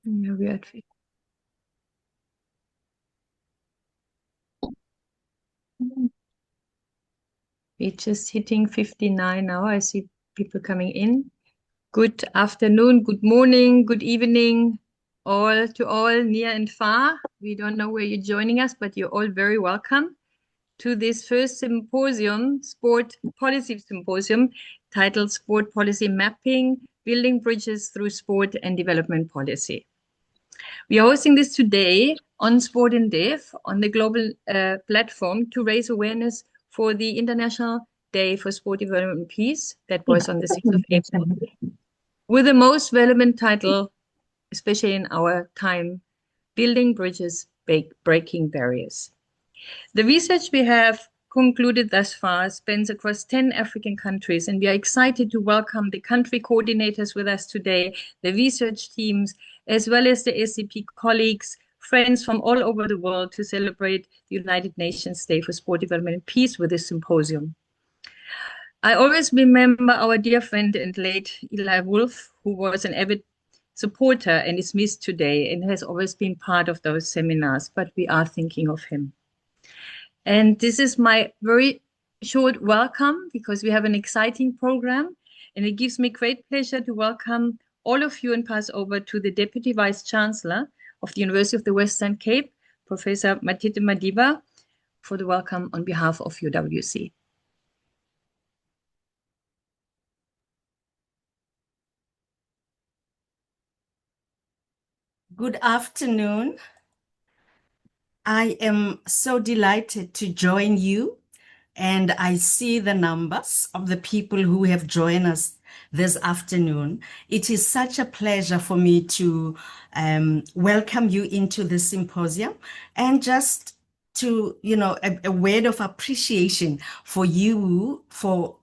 Yeah, we are at We're just hitting 59 now. I see people coming in. Good afternoon, good morning, good evening, all to all, near and far. We don't know where you're joining us, but you're all very welcome to this first symposium, Sport Policy Symposium, titled Sport Policy Mapping, Building Bridges Through Sport and Development Policy. We are hosting this today on sportandev on the global platform to raise awareness for the International Day for Sport Development and Peace that was on the 6th of April, with the most relevant title, especially in our time, Building Bridges, Breaking Barriers. The research we have concluded thus far spans across 10 African countries, and we are excited to welcome the country coordinators with us today, the research teams, as well as the SCP colleagues, friends from all over the world to celebrate the United Nations Day for Sport Development and Peace with this symposium. I always remember our dear friend and late Eli Wolf, who was an avid supporter and is missed today and has always been part of those seminars, but we are thinking of him. And this is my very short welcome because we have an exciting program, and it gives me great pleasure to welcome all of you and pass over to the Deputy Vice Chancellor of the University of the Western Cape, Professor Matete Madiba, for the welcome on behalf of UWC. Good afternoon. I am so delighted to join you, and I see the numbers of the people who have joined us this afternoon. It is such a pleasure for me to welcome you into the symposium and just to, a word of appreciation for you for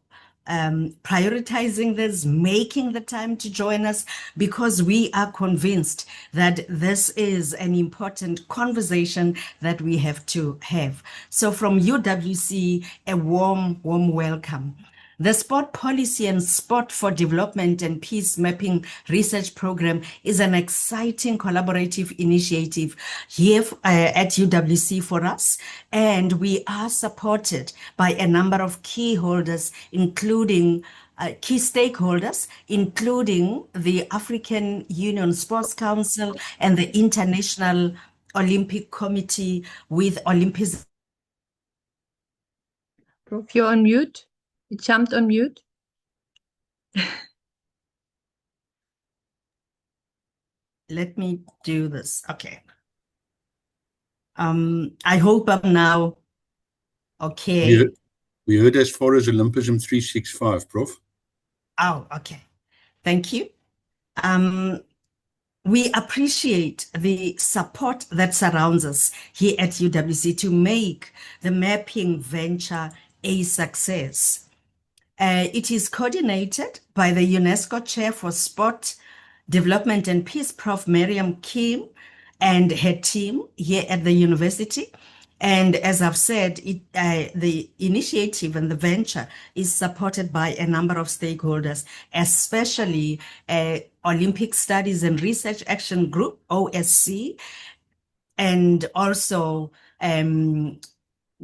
prioritizing this, making the time to join us, because we are convinced that this is an important conversation that we have to have. So from UWC, a warm welcome. The Sport Policy and Sport for Development and Peace Mapping Research Program is an exciting collaborative initiative here at UWC for us, and we are supported by a number of key holders, including key stakeholders, including the African Union Sports Council and the International Olympic Committee with Olympism. Prof, you're on mute. You jumped on mute. Let me do this. Okay. I hope I'm now okay. We heard as far as Olympism 365, Prof. Oh, okay. Thank you. We appreciate the support that surrounds us here at UWC to make the mapping venture a success. It is coordinated by the UNESCO Chair for Sport Development and Peace, Prof. Marion Keim, and her team here at the university. And as I've said, the initiative and the venture is supported by a number of stakeholders, especially Olympic Studies and Research Action Group, OSC, and also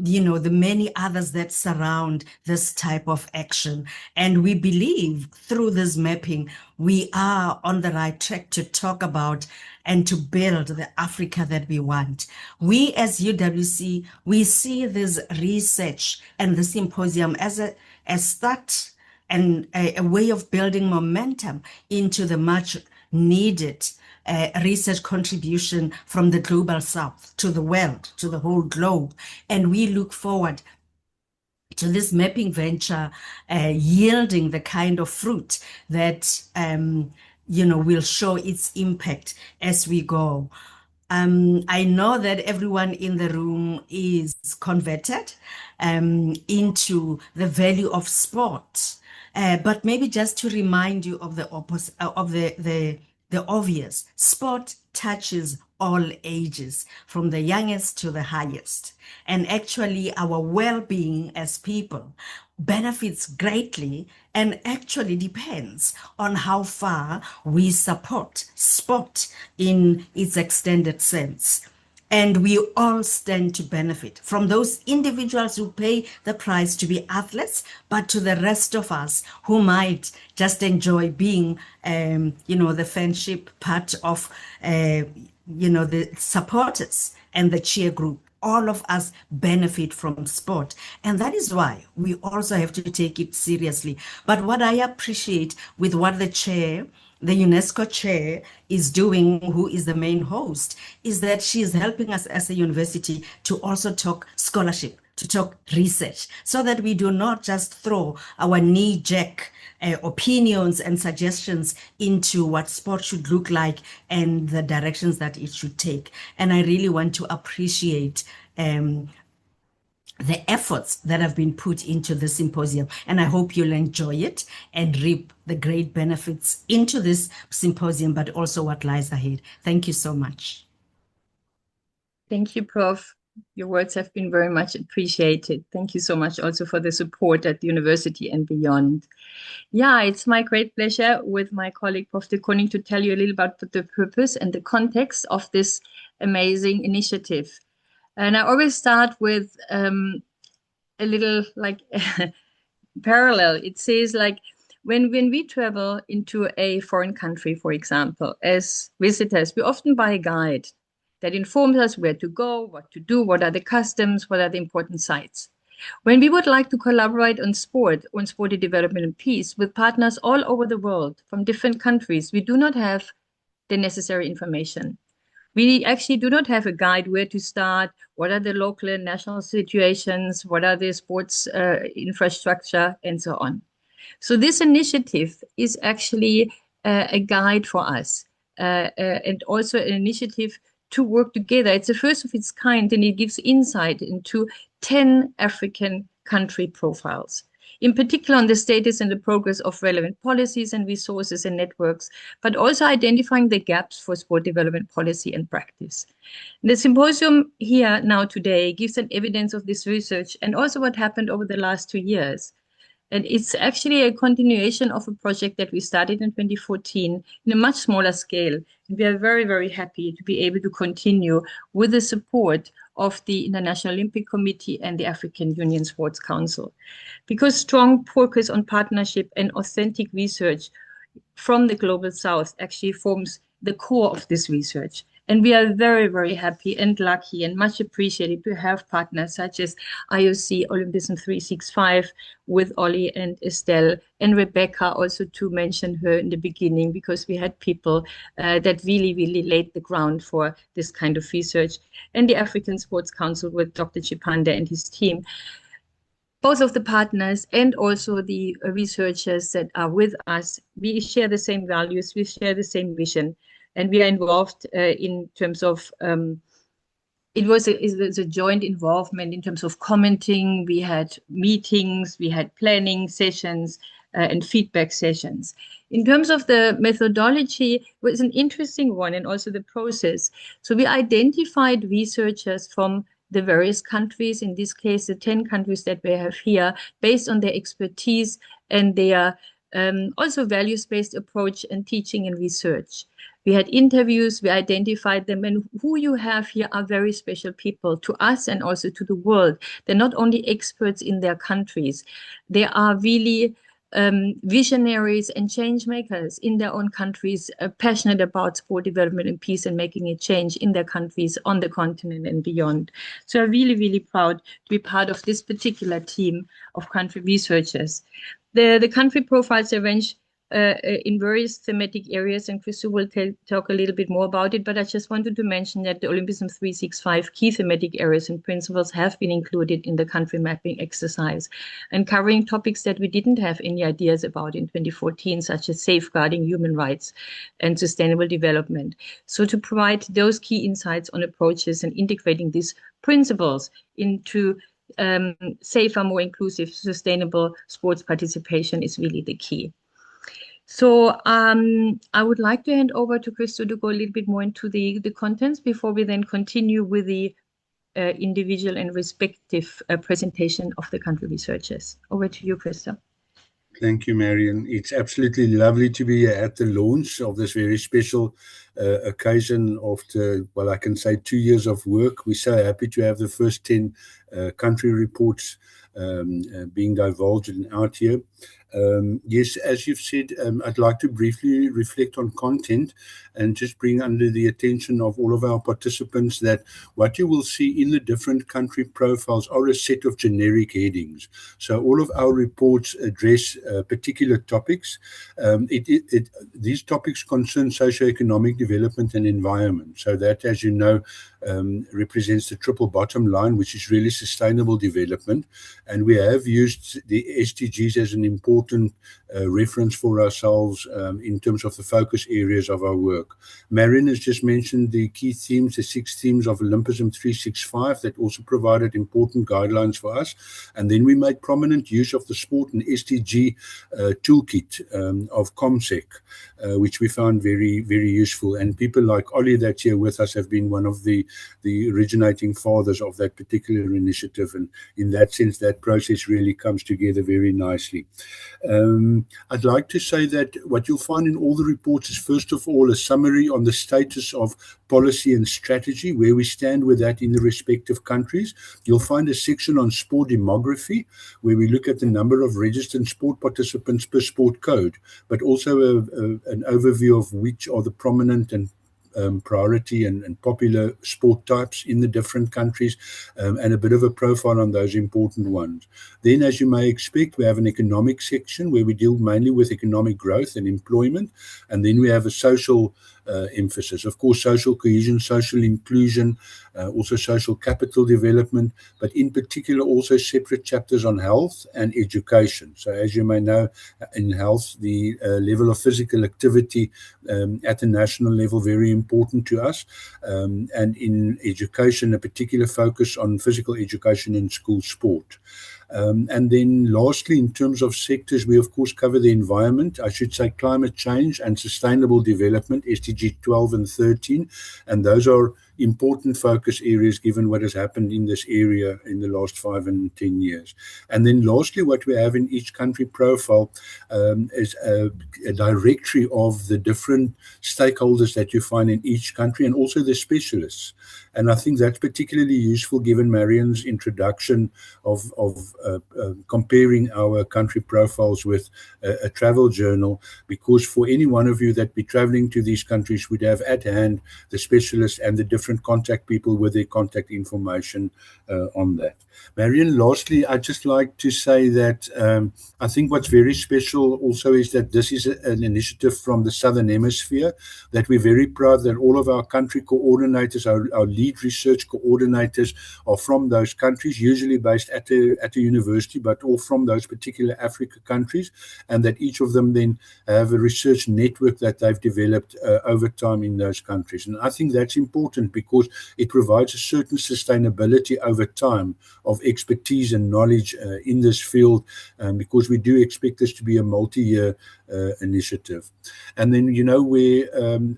the many others that surround this type of action. And we believe through this mapping, we are on the right track to talk about and to build the Africa that we want. We as UWC, we see this research and the symposium as a start and a way of building momentum into the much needed research contribution from the global south to the world, to the whole globe. And we look forward to this mapping venture yielding the kind of fruit that, will show its impact as we go. I know that everyone in the room is converted into the value of sport, but maybe just to remind you of the opposite, of the obvious. Sport touches all ages, from the youngest to the highest. And actually, our well-being as people benefits greatly and actually depends on how far we support sport in its extended sense. And we all stand to benefit from those individuals who pay the price to be athletes, but to the rest of us who might just enjoy being, the fanship part of, the supporters and the cheer group. All of us benefit from sport. And that is why we also have to take it seriously. But what I appreciate with what the UNESCO chair is doing, who is the main host, is that she is helping us as a university to also talk scholarship, to talk research, so that we do not just throw our knee-jerk opinions and suggestions into what sport should look like and the directions that it should take. And I really want to appreciate the efforts that have been put into the symposium. And I hope you'll enjoy it and reap the great benefits into this symposium, but also what lies ahead. Thank you so much. Thank you, Prof. Your words have been very much appreciated. Thank you so much also for the support at the university and beyond. Yeah, it's my great pleasure with my colleague, Prof. De Koning, to tell you a little about the purpose and the context of this amazing initiative. And I always start with a little parallel. It says when we travel into a foreign country, for example, as visitors, we often buy a guide that informs us where to go, what to do, what are the customs, what are the important sites. When we would like to collaborate on sport development and peace with partners all over the world from different countries, we do not have the necessary information. We actually do not have a guide where to start, what are the local and national situations, what are the sports infrastructure, and so on. So this initiative is actually a guide for us and also an initiative to work together. It's the first of its kind, and it gives insight into 10 African country profiles, in particular on the status and the progress of relevant policies and resources and networks, but also identifying the gaps for sport development policy and practice. The symposium here now today gives an evidence of this research and also what happened over the last 2 years. And it's actually a continuation of a project that we started in 2014 in a much smaller scale. And we are very, very happy to be able to continue with the support of the International Olympic Committee and the African Union Sports Council, because strong focus on partnership and authentic research from the Global South actually forms the core of this research. And we are very, very happy and lucky and much appreciated to have partners such as IOC Olympism 365 with Ollie and Estelle, and Rebecca, also to mention her in the beginning, because we had people that really, really laid the ground for this kind of research, and the African Sports Council with Dr. Chipande and his team. Both of the partners and also the researchers that are with us, we share the same values, we share the same vision. And we are involved in terms of, it was a joint involvement in terms of commenting. We had meetings, we had planning sessions and feedback sessions. In terms of the methodology, it was an interesting one, and also the process. So we identified researchers from the various countries, in this case, the 10 countries that we have here, based on their expertise and their also values-based approach and teaching and research. We had interviews, we identified them, and who you have here are very special people to us and also to the world. They're not only experts in their countries, they are really visionaries and change makers in their own countries, passionate about sport development and peace and making a change in their countries, on the continent and beyond. So I'm really, really proud to be part of this particular team of country researchers. The country profiles are arranged in various thematic areas, and Christo will talk a little bit more about it, but I just wanted to mention that the Olympism 365 key thematic areas and principles have been included in the country mapping exercise, and covering topics that we didn't have any ideas about in 2014, such as safeguarding human rights and sustainable development. So to provide those key insights on approaches and integrating these principles into safer, more inclusive, sustainable sports participation is really the key. So I would like to hand over to Christo to go a little bit more into the contents before we then continue with the individual and respective presentation of the country researchers. Over to you, Christo. Thank you, Marion. It's absolutely lovely to be at the launch of this very special occasion after, well, I can say 2 years of work. We're so happy to have the first 10 country reports being divulged and out here. Yes, as you've said, I'd like to briefly reflect on content and just bring under the attention of all of our participants that what you will see in the different country profiles are a set of generic headings. So all of our reports address particular topics. These topics concern socioeconomic development and environment. So that, as you know, represents the triple bottom line, which is really sustainable development. And we have used the SDGs as an important reference for ourselves in terms of the focus areas of our work. Marion has just mentioned the key themes, the 6 themes of Olympism 365 that also provided important guidelines for us. And then we made prominent use of the sport and SDG toolkit of ComSec, which we found very, very useful. And people like Ollie that's here with us have been one of the originating fathers of that particular initiative. And in that sense, that process really comes together very nicely. I'd like to say that what you'll find in all the reports is, first of all, a summary on the status of policy and strategy, where we stand with that in the respective countries. You'll find a section on sport demography, where we look at the number of registered sport participants per sport code, but also an overview of which are the prominent and priority and popular sport types in the different countries, and a bit of a profile on those important ones. Then, as you may expect, we have an economic section where we deal mainly with economic growth and employment, and then we have a social emphasis. Of course, social cohesion, social inclusion, also social capital development, but in particular also separate chapters on health and education. So as you may know, in health, the level of physical activity at the national level, very important to us. And in education, a particular focus on physical education and school sport. And then lastly, in terms of sectors, we of course cover the environment, I should say climate change and sustainable development, SDG 12 and 13, and those are important focus areas given what has happened in this area in the last 5 and 10 years. And then lastly, what we have in each country profile is a directory of the different stakeholders that you find in each country and also the specialists. And I think that's particularly useful given Marion's introduction of comparing our country profiles with a travel journal, because for any one of you that be traveling to these countries would have at hand the specialists and the different contact people with their contact information on that. Marion, lastly, I'd just like to say that I think what's very special also is that this is an initiative from the Southern Hemisphere, that we're very proud that all of our country coordinators, our lead research coordinators are from those countries, usually based at a university, but all from those particular Africa countries, and that each of them then have a research network that they've developed over time in those countries. And I think that's important because it provides a certain sustainability over time of expertise and knowledge in this field, because we do expect this to be a multi-year initiative. And then, you know, where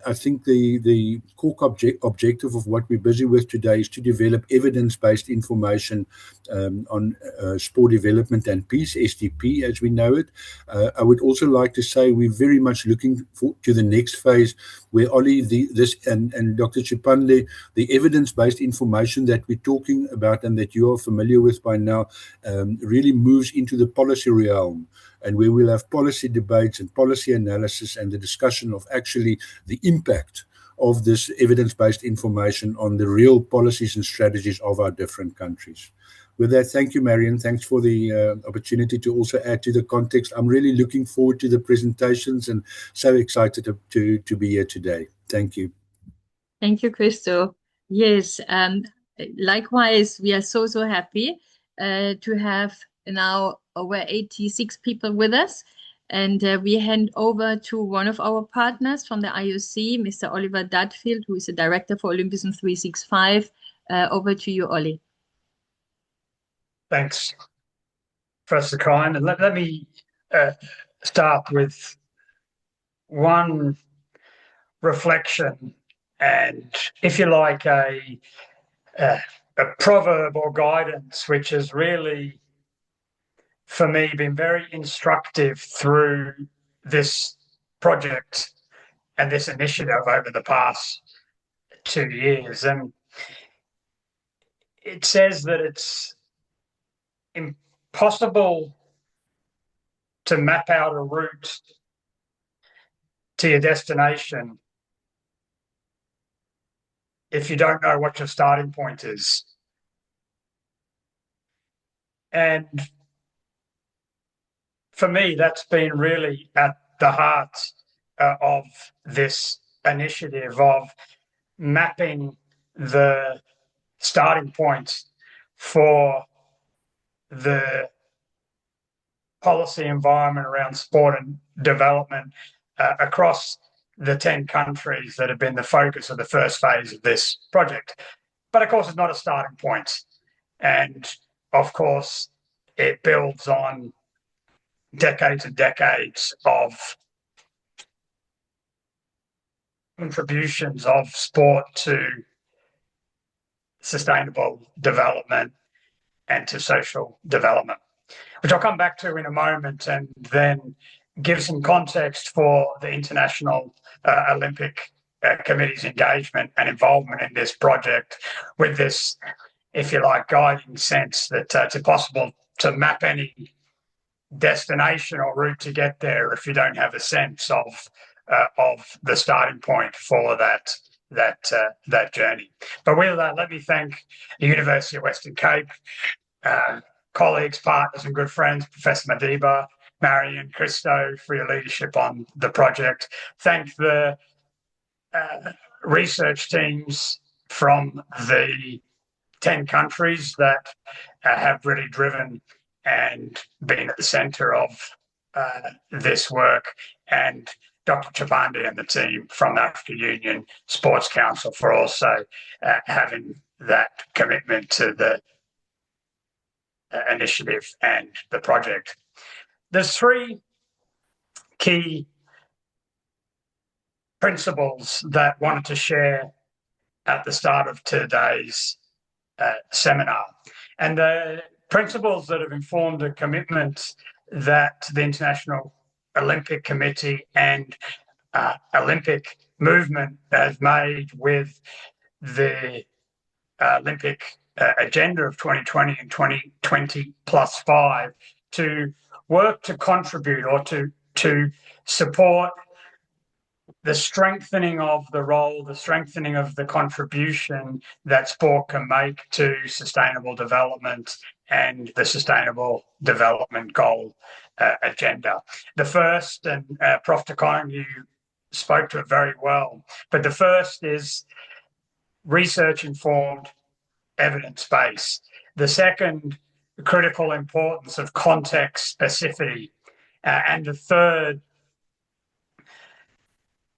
I think the core objective of what we're busy with today is to develop evidence-based information on sport development and peace, SDP as we know it. I would also like to say we're very much looking to the next phase where Ollie, and Dr. Chipande, the evidence-based information that we're talking about and that you are familiar with by now really moves into the policy realm, and where we'll have policy debates and policy analysis and the discussion of actually the impact of this evidence-based information on the real policies and strategies of our different countries. With that, thank you, Marion. Thanks for the opportunity to also add to the context. I'm really looking forward to the presentations and so excited to be here today. Thank you. Thank you, Christo. Yes, likewise, we are so happy to have now over 86 people with us. And we hand over to one of our partners from the IOC, Mr. Oliver Dudfield, who is the Director for Olympism 365. Over to you, Ollie. Thanks, Professor Keim. And let me start with one reflection and, if you like, a proverb or guidance, which has really, for me, been very instructive through this project and this initiative over the past 2 years. And it says that it's impossible to map out a route to your destination if you don't know what your starting point is. And for me, that's been really at the heart of this initiative of mapping the starting point for the policy environment around sport and development across the 10 countries that have been the focus of the first phase of this project. But of course, it's not a starting point. And of course, it builds on decades and decades of contributions of sport to sustainable development and to social development, which I'll come back to in a moment, and then give some context for the International Olympic Committee's engagement and involvement in this project with this, if you like, guiding sense that it's impossible to map any destination or route to get there if you don't have a sense of the starting point for that journey. But with that, let me thank the University of Western Cape, colleagues, partners, and good friends, Professor Madiba, Marion, Christo, for your leadership on the project. Thank the research teams from the 10 countries that have really driven and been at the centre of this work, and Dr. Chipande and the team from the African Union Sports Council for also having that commitment to the initiative and the project. There's 3 key principles that I wanted to share at the start of today's seminar. And the principles that have informed the commitment that the International Olympic Committee and Olympic movement has made with the Olympic agenda of 2020 and 2020 plus 5 to work to contribute or to support the strengthening of the role, the strengthening of the contribution that sport can make to sustainable development and the Sustainable Development Goal agenda. The first, and Prof, you spoke to it very well, but the first is research-informed, evidence-based. The second, the critical importance of context specificity. And the third,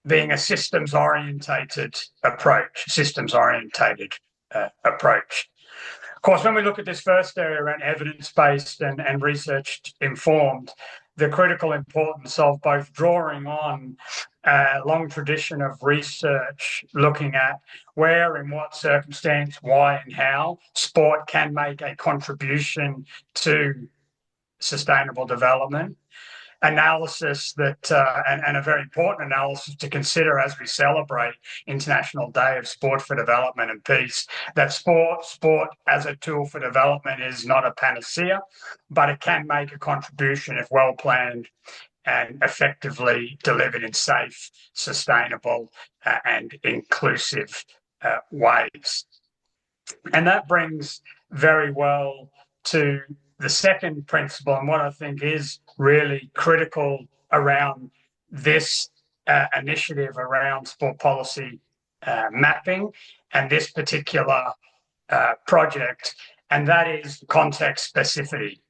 being a systems-orientated approach. Of course, when we look at this first area around evidence-based and research-informed, the critical importance of both drawing on a long tradition of research, looking at where, in what circumstance, why and how sport can make a contribution to sustainable development. Analysis that, and a very important analysis to consider as we celebrate International Day of Sport for Development and Peace, that sport as a tool for development is not a panacea, but it can make a contribution if well planned and effectively delivered in safe, sustainable, and inclusive ways. And that brings very well to the second principle, and what I think is really critical around this initiative around sport policy mapping and this particular project, and that is context specificity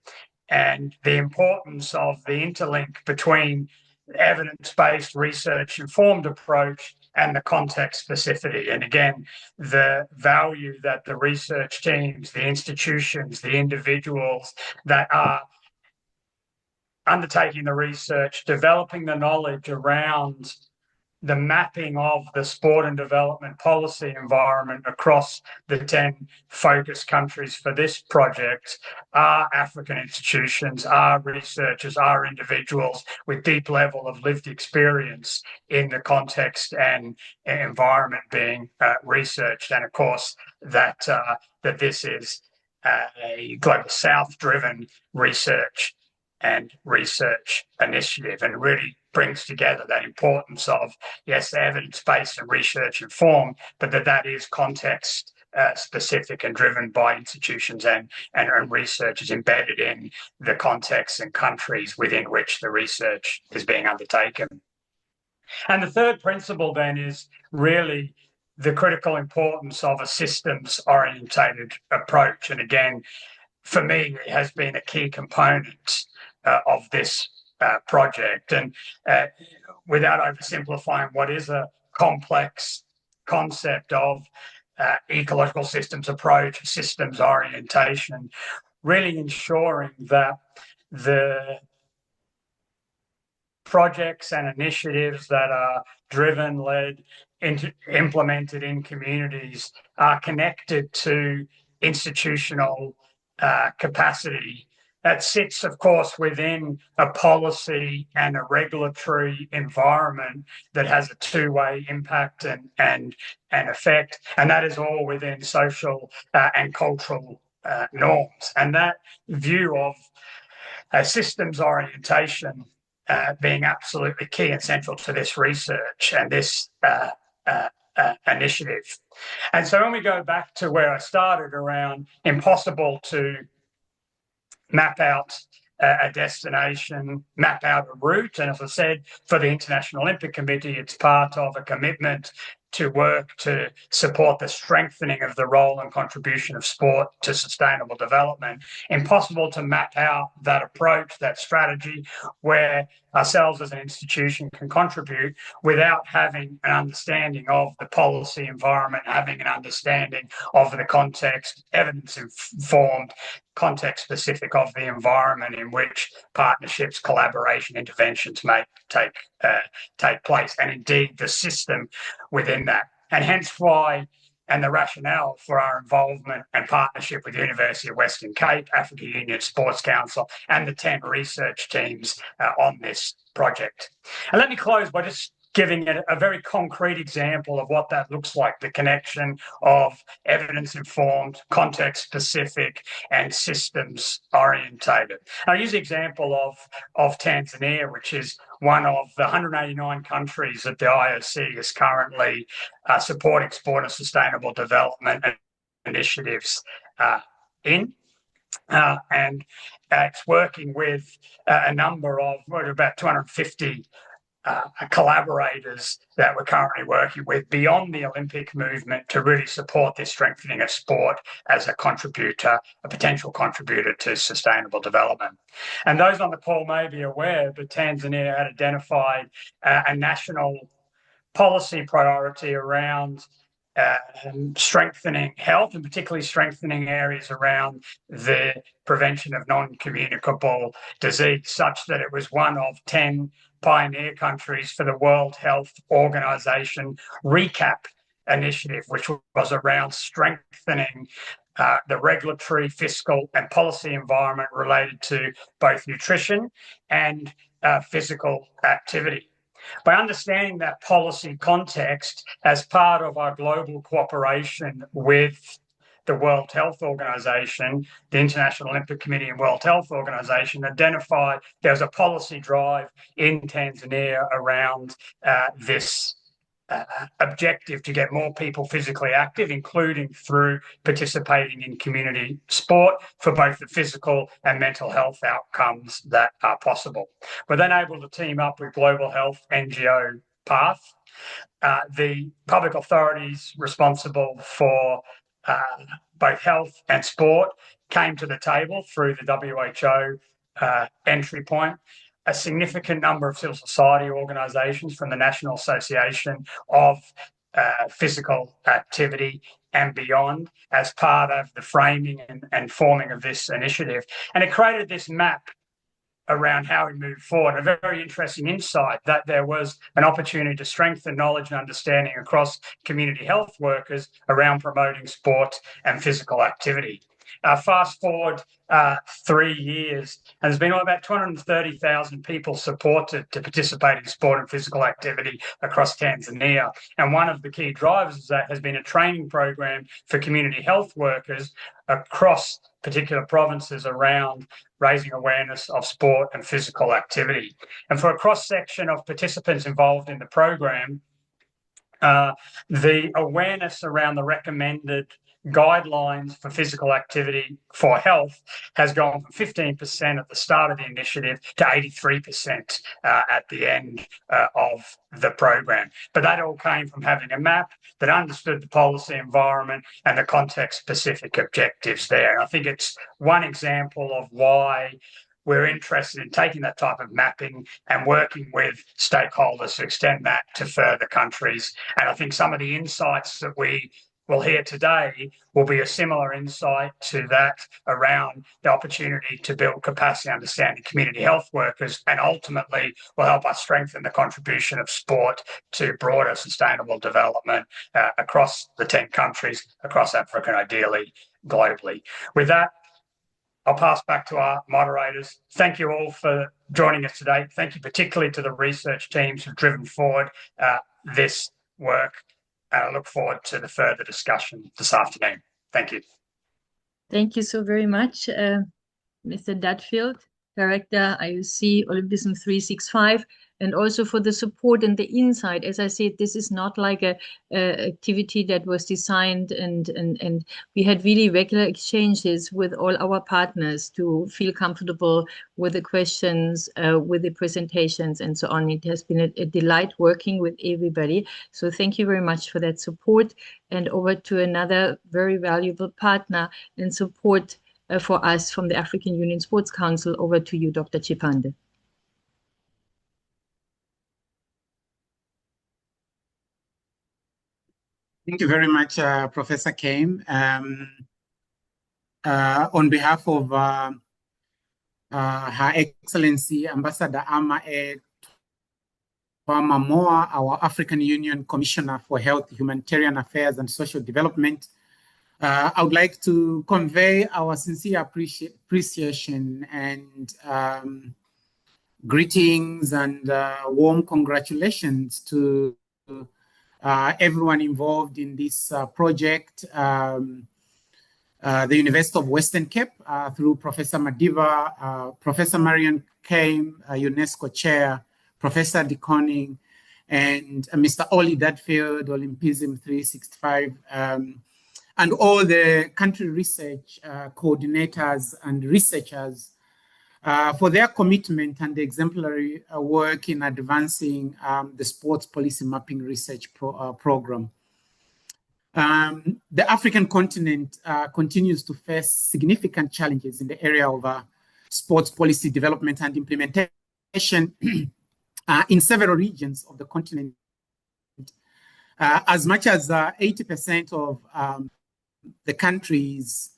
and the importance of the interlink between evidence-based research-informed approach and the context specificity. And again, the value that the research teams, the institutions, the individuals that are undertaking the research, developing the knowledge around the mapping of the sport and development policy environment across the 10 focus countries for this project are African institutions, are researchers, are individuals with deep level of lived experience in the context and environment being researched. And of course, that this is a Global South-driven research initiative, and really brings together that importance of, yes, evidence-based and research-informed, but that is context specific and driven by institutions and researchers embedded in the contexts and countries within which the research is being undertaken. And the third principle then is really the critical importance of a systems-orientated approach. And again, for me, it has been a key component of this project. And without oversimplifying what is a complex concept of ecological systems approach, systems orientation, really ensuring that the projects and initiatives that are driven, led, implemented in communities are connected to institutional capacity that sits, of course, within a policy and a regulatory environment that has a two-way impact and effect, and that is all within social and cultural norms. And that view of systems orientation being absolutely key and central to this research and this initiative. And so when we go back to where I started around impossible to map out a destination, map out a route. And as I said, for the International Olympic Committee, it's part of a commitment to work to support the strengthening of the role and contribution of sport to sustainable development. Impossible to map out that approach, that strategy, where ourselves as an institution can contribute without having an understanding of the policy environment, having an understanding of the context, evidence-informed, context-specific of the environment in which partnerships, collaboration, interventions may take place, and indeed the system within that. And hence why, and the rationale for our involvement and partnership with the University of Western Cape, Africa Union Sports Council, and the 10 research teams on this project. And let me close by just giving it a very concrete example of what that looks like, the connection of evidence-informed, context-specific, and systems-orientated. I'll use the example of Tanzania, which is one of the 189 countries that the IOC is currently supporting sport and sustainable development initiatives in. And it's working with a number of, about 250 collaborators that we're currently working with beyond the Olympic movement to really support this strengthening of sport as a contributor, a potential contributor to sustainable development. And those on the call may be aware, but Tanzania had identified a national policy priority around strengthening health, and particularly strengthening areas around the prevention of non-communicable disease, such that it was one of 10 pioneer countries for the World Health Organization RECAP initiative, which was around strengthening the regulatory, fiscal, and policy environment related to both nutrition and physical activity. By understanding that policy context as part of our global cooperation with the World Health Organization, the International Olympic Committee and World Health Organization identified there was a policy drive in Tanzania around this objective to get more people physically active, including through participating in community sport for both the physical and mental health outcomes that are possible. We're then able to team up with Global Health NGO Path. The public authorities responsible for both health and sport came to the table through the WHO entry point. A significant number of civil society organisations from the National Association of Physical Activity and beyond as part of the framing and forming of this initiative. And it created this map around how we move forward. A very interesting insight that there was an opportunity to strengthen knowledge and understanding across community health workers around promoting sport and physical activity. Fast forward 3 years, and there's been about 230,000 people supported to participate in sport and physical activity across Tanzania. And one of the key drivers of that has been a training program for community health workers across particular provinces around raising awareness of sport and physical activity. And for a cross-section of participants involved in the program, the awareness around the recommended guidelines for physical activity for health has gone from 15% at the start of the initiative to 83% at the end of the program. But that all came from having a map that understood the policy environment and the context-specific objectives there. And I think it's one example of why we're interested in taking that type of mapping and working with stakeholders to extend that to further countries. And I think some of the insights that we will hear today will be a similar insight to that around the opportunity to build capacity understanding community health workers, and ultimately will help us strengthen the contribution of sport to broader sustainable development across the 10 countries, across Africa, and ideally globally. With that, I'll pass back to our moderators. Thank you all for joining us today. Thank you particularly to the research teams who've driven forward this work. I look forward to the further discussion this afternoon. Thank you. Thank you so very much, Mr. Dudfield, Director, IOC Olympism 365, and also for the support and the insight. As I said, this is not like a activity that was designed, and we had really regular exchanges with all our partners to feel comfortable with the questions, with the presentations, and so on. It has been a delight working with everybody. So thank you very much for that support. And over to another very valuable partner and support for us from the African Union Sports Council. Over to you, Dr. Chipande. Thank you very much, Professor Keim. On behalf of Her Excellency Ambassador Ama Moa, our African Union Commissioner for Health, Humanitarian Affairs and Social Development, I would like to convey our sincere appreciation and greetings and warm congratulations to everyone involved in this project, the University of Western Cape, through Professor Madiba, Professor Marion Keim, UNESCO Chair, Professor De Koning, and Mr. Oli Dudfield, Olympism 365, and all the country research coordinators and researchers for their commitment and exemplary work in advancing the sports policy mapping research program. The African continent continues to face significant challenges in the area of sports policy development and implementation in several regions of the continent. As much as 80% of the countries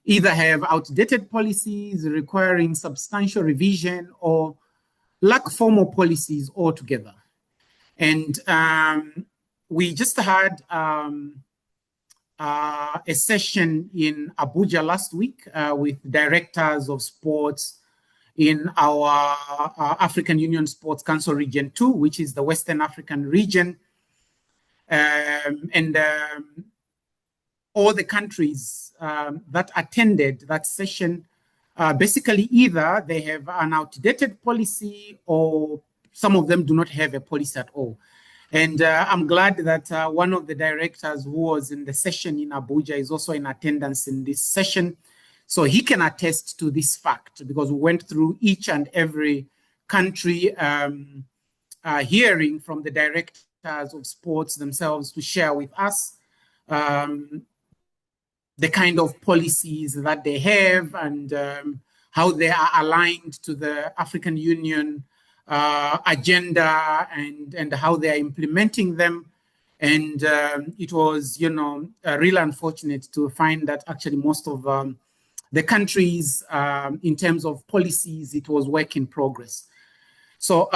either have outdated policies requiring substantial revision or lack formal policies altogether. And we just had a session in Abuja last week with directors of sports in our African Union Sports Council Region 2, which is the Western African region. All the countries that attended that session, basically either they have an outdated policy or some of them do not have a policy at all. And I'm glad that one of the directors who was in the session in Abuja is also in attendance in this session. So he can attest to this fact because we went through each and every country hearing from the directors of sports themselves to share with us the kind of policies that they have and how they are aligned to the African Union agenda and how they are implementing them. And it was, really unfortunate to find that actually most of the countries, in terms of policies, it was work in progress. So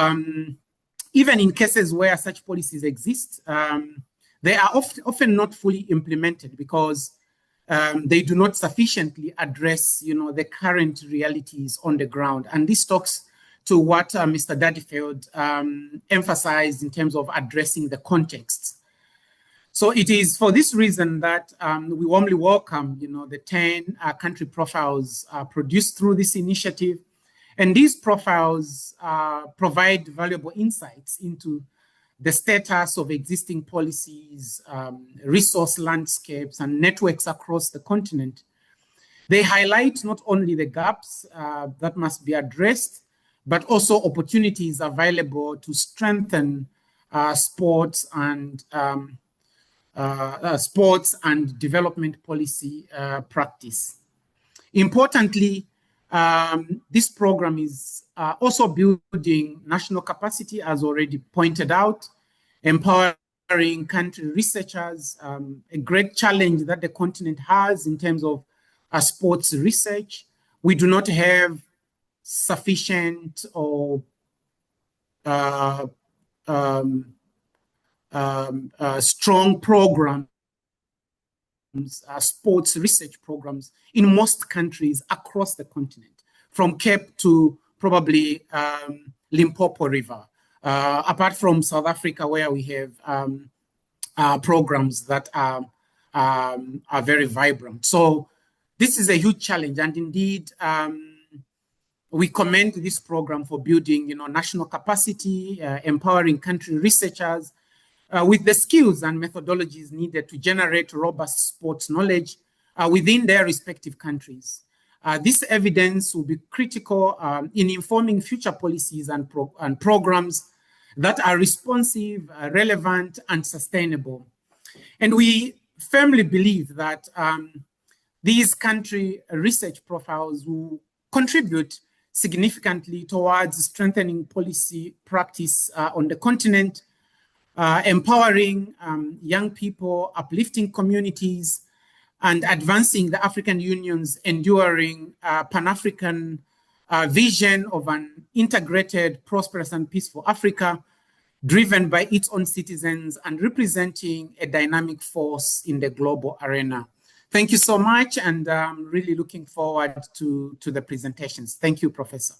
even in cases where such policies exist, they are often not fully implemented because they do not sufficiently address, the current realities on the ground. And this talks to what Mr. Dudfield emphasized in terms of addressing the context. So it is for this reason that we warmly welcome, the 10 country profiles produced through this initiative. And these profiles provide valuable insights into the status of existing policies, resource landscapes, and networks across the continent. They highlight not only the gaps that must be addressed, but also opportunities available to strengthen sports and development policy practice. Importantly, this program is also building national capacity, as already pointed out, empowering country researchers, a great challenge that the continent has in terms of sports research. We do not have sufficient or strong programs, sports research programs in most countries across the continent, from Cape to probably Limpopo River, apart from South Africa, where we have programs that are very vibrant. So this is a huge challenge, and indeed, we commend this program for building, national capacity, empowering country researchers with the skills and methodologies needed to generate robust sports knowledge within their respective countries. This evidence will be critical in informing future policies and programs that are responsive, relevant, and sustainable. And we firmly believe that these country research profiles will contribute significantly towards strengthening policy practice on the continent, empowering young people, uplifting communities, and advancing the African Union's enduring Pan-African vision of an integrated, prosperous, and peaceful Africa, driven by its own citizens and representing a dynamic force in the global arena. Thank you so much, and I'm really looking forward to the presentations. Thank you, Professor.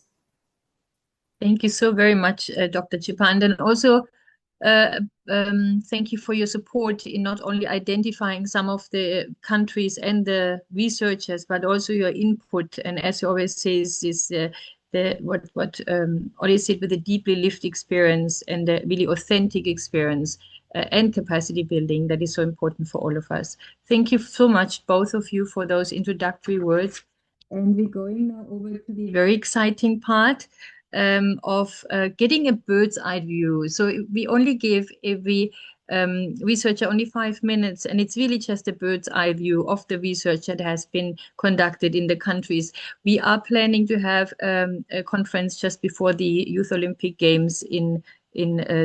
Thank you so very much, Dr. Chipande, and also thank you for your support in not only identifying some of the countries and the researchers, but also your input. And as you always say, is what Oli said, with the deeply lived experience and the really authentic experience and capacity building that is so important for all of us. Thank you so much, both of you, for those introductory words. And we're going now over to the very exciting part of getting a bird's eye view. So we only give every researcher only 5 minutes, and it's really just a bird's eye view of the research that has been conducted in the countries. We are planning to have a conference just before the Youth Olympic Games in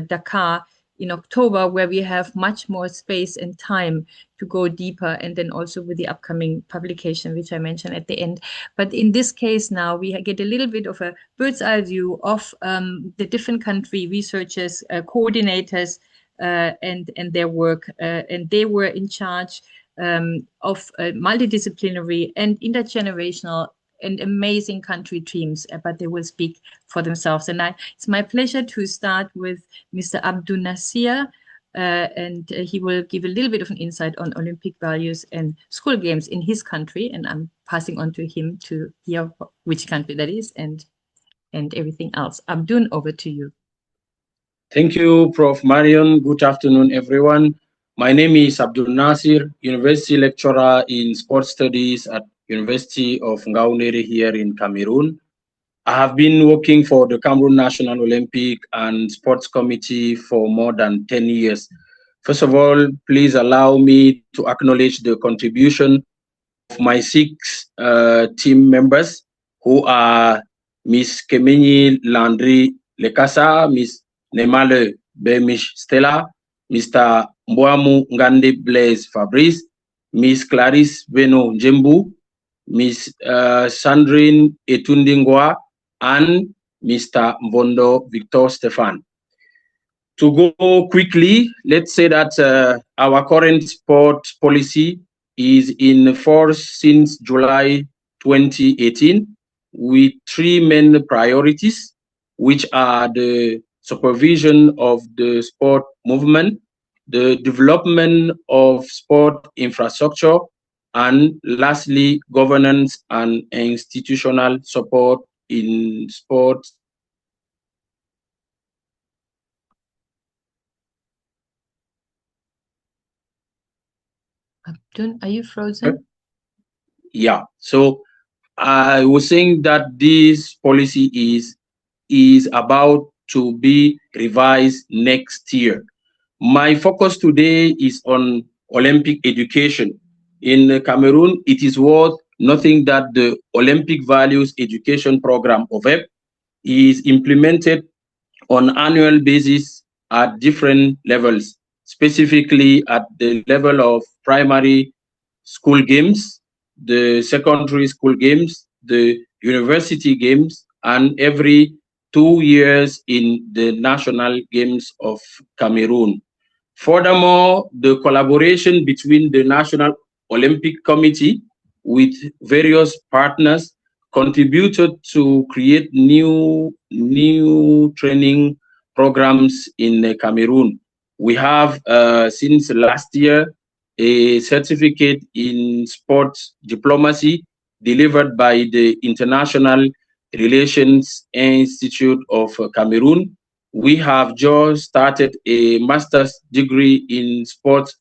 Dakar in October, where we have much more space and time to go deeper, and then also with the upcoming publication, which I mentioned at the end. But in this case now, we get a little bit of a bird's eye view of the different country researchers, coordinators, and their work. And they were in charge of multidisciplinary and intergenerational and amazing country teams, but they will speak for themselves. And it's my pleasure to start with Mr. Abdoun Nassir, and he will give a little bit of an insight on Olympic values and school games in his country. And I'm passing on to him to hear which country that is and everything else. Abdoun, over to you. Thank you, Prof. Marion. Good afternoon, everyone. My name is Abdoun Nassir, University Lecturer in Sports Studies at University of Ngaoundéré here in Cameroon. I have been working for the Cameroon National Olympic and Sports Committee for more than 10 years. First of all, please allow me to acknowledge the contribution of my 6 team members, who are Ms. Kemenyi Landry Lekasa, Ms. Nemale Bemish Stella, Mr. Mbwamu Ngande Blaise Fabrice, Ms. Clarisse Veno Njembu, Ms. Sandrine Etundingwa, and Mr. Mvondo Victor Stefan. To go quickly, let's say that our current sport policy is in force since July 2018 with three main priorities, which are the supervision of the sport movement, the development of sport infrastructure, and lastly, governance and institutional support in sports. Abdoun, are you frozen? Yeah, so I was saying that this policy is about to be revised next year. My focus today is on Olympic education. In Cameroon, it is worth noting that the Olympic Values Education Program (OVEP) is implemented on annual basis at different levels, specifically at the level of primary school games, the secondary school games, the university games, and every 2 years in the national games of Cameroon. Furthermore, the collaboration between the National Olympic Committee with various partners contributed to create new training programs in Cameroon. We have, since last year, a certificate in sports diplomacy delivered by the International Relations Institute of Cameroon. We have just started a master's degree in sports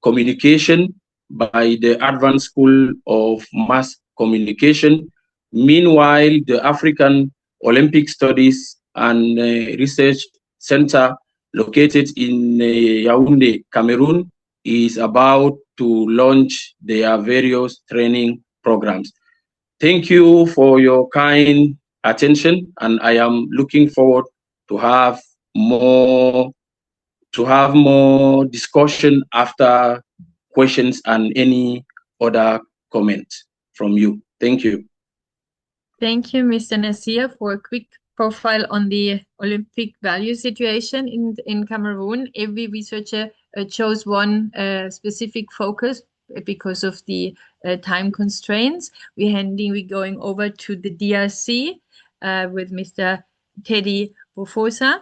communication by the Advanced School of Mass Communication. Meanwhile, the African Olympic Studies and Research Center located in Yaoundé, Cameroon, is about to launch their various training programs. Thank you for your kind attention, and I am looking forward to have more discussion after questions and any other comment from you. Thank you. Thank you, Mr. Nassir, for a quick profile on the Olympic value situation in Cameroon. Every researcher chose one specific focus because of the time constraints. We're going over to the DRC with Mr. Teddy Bofosa.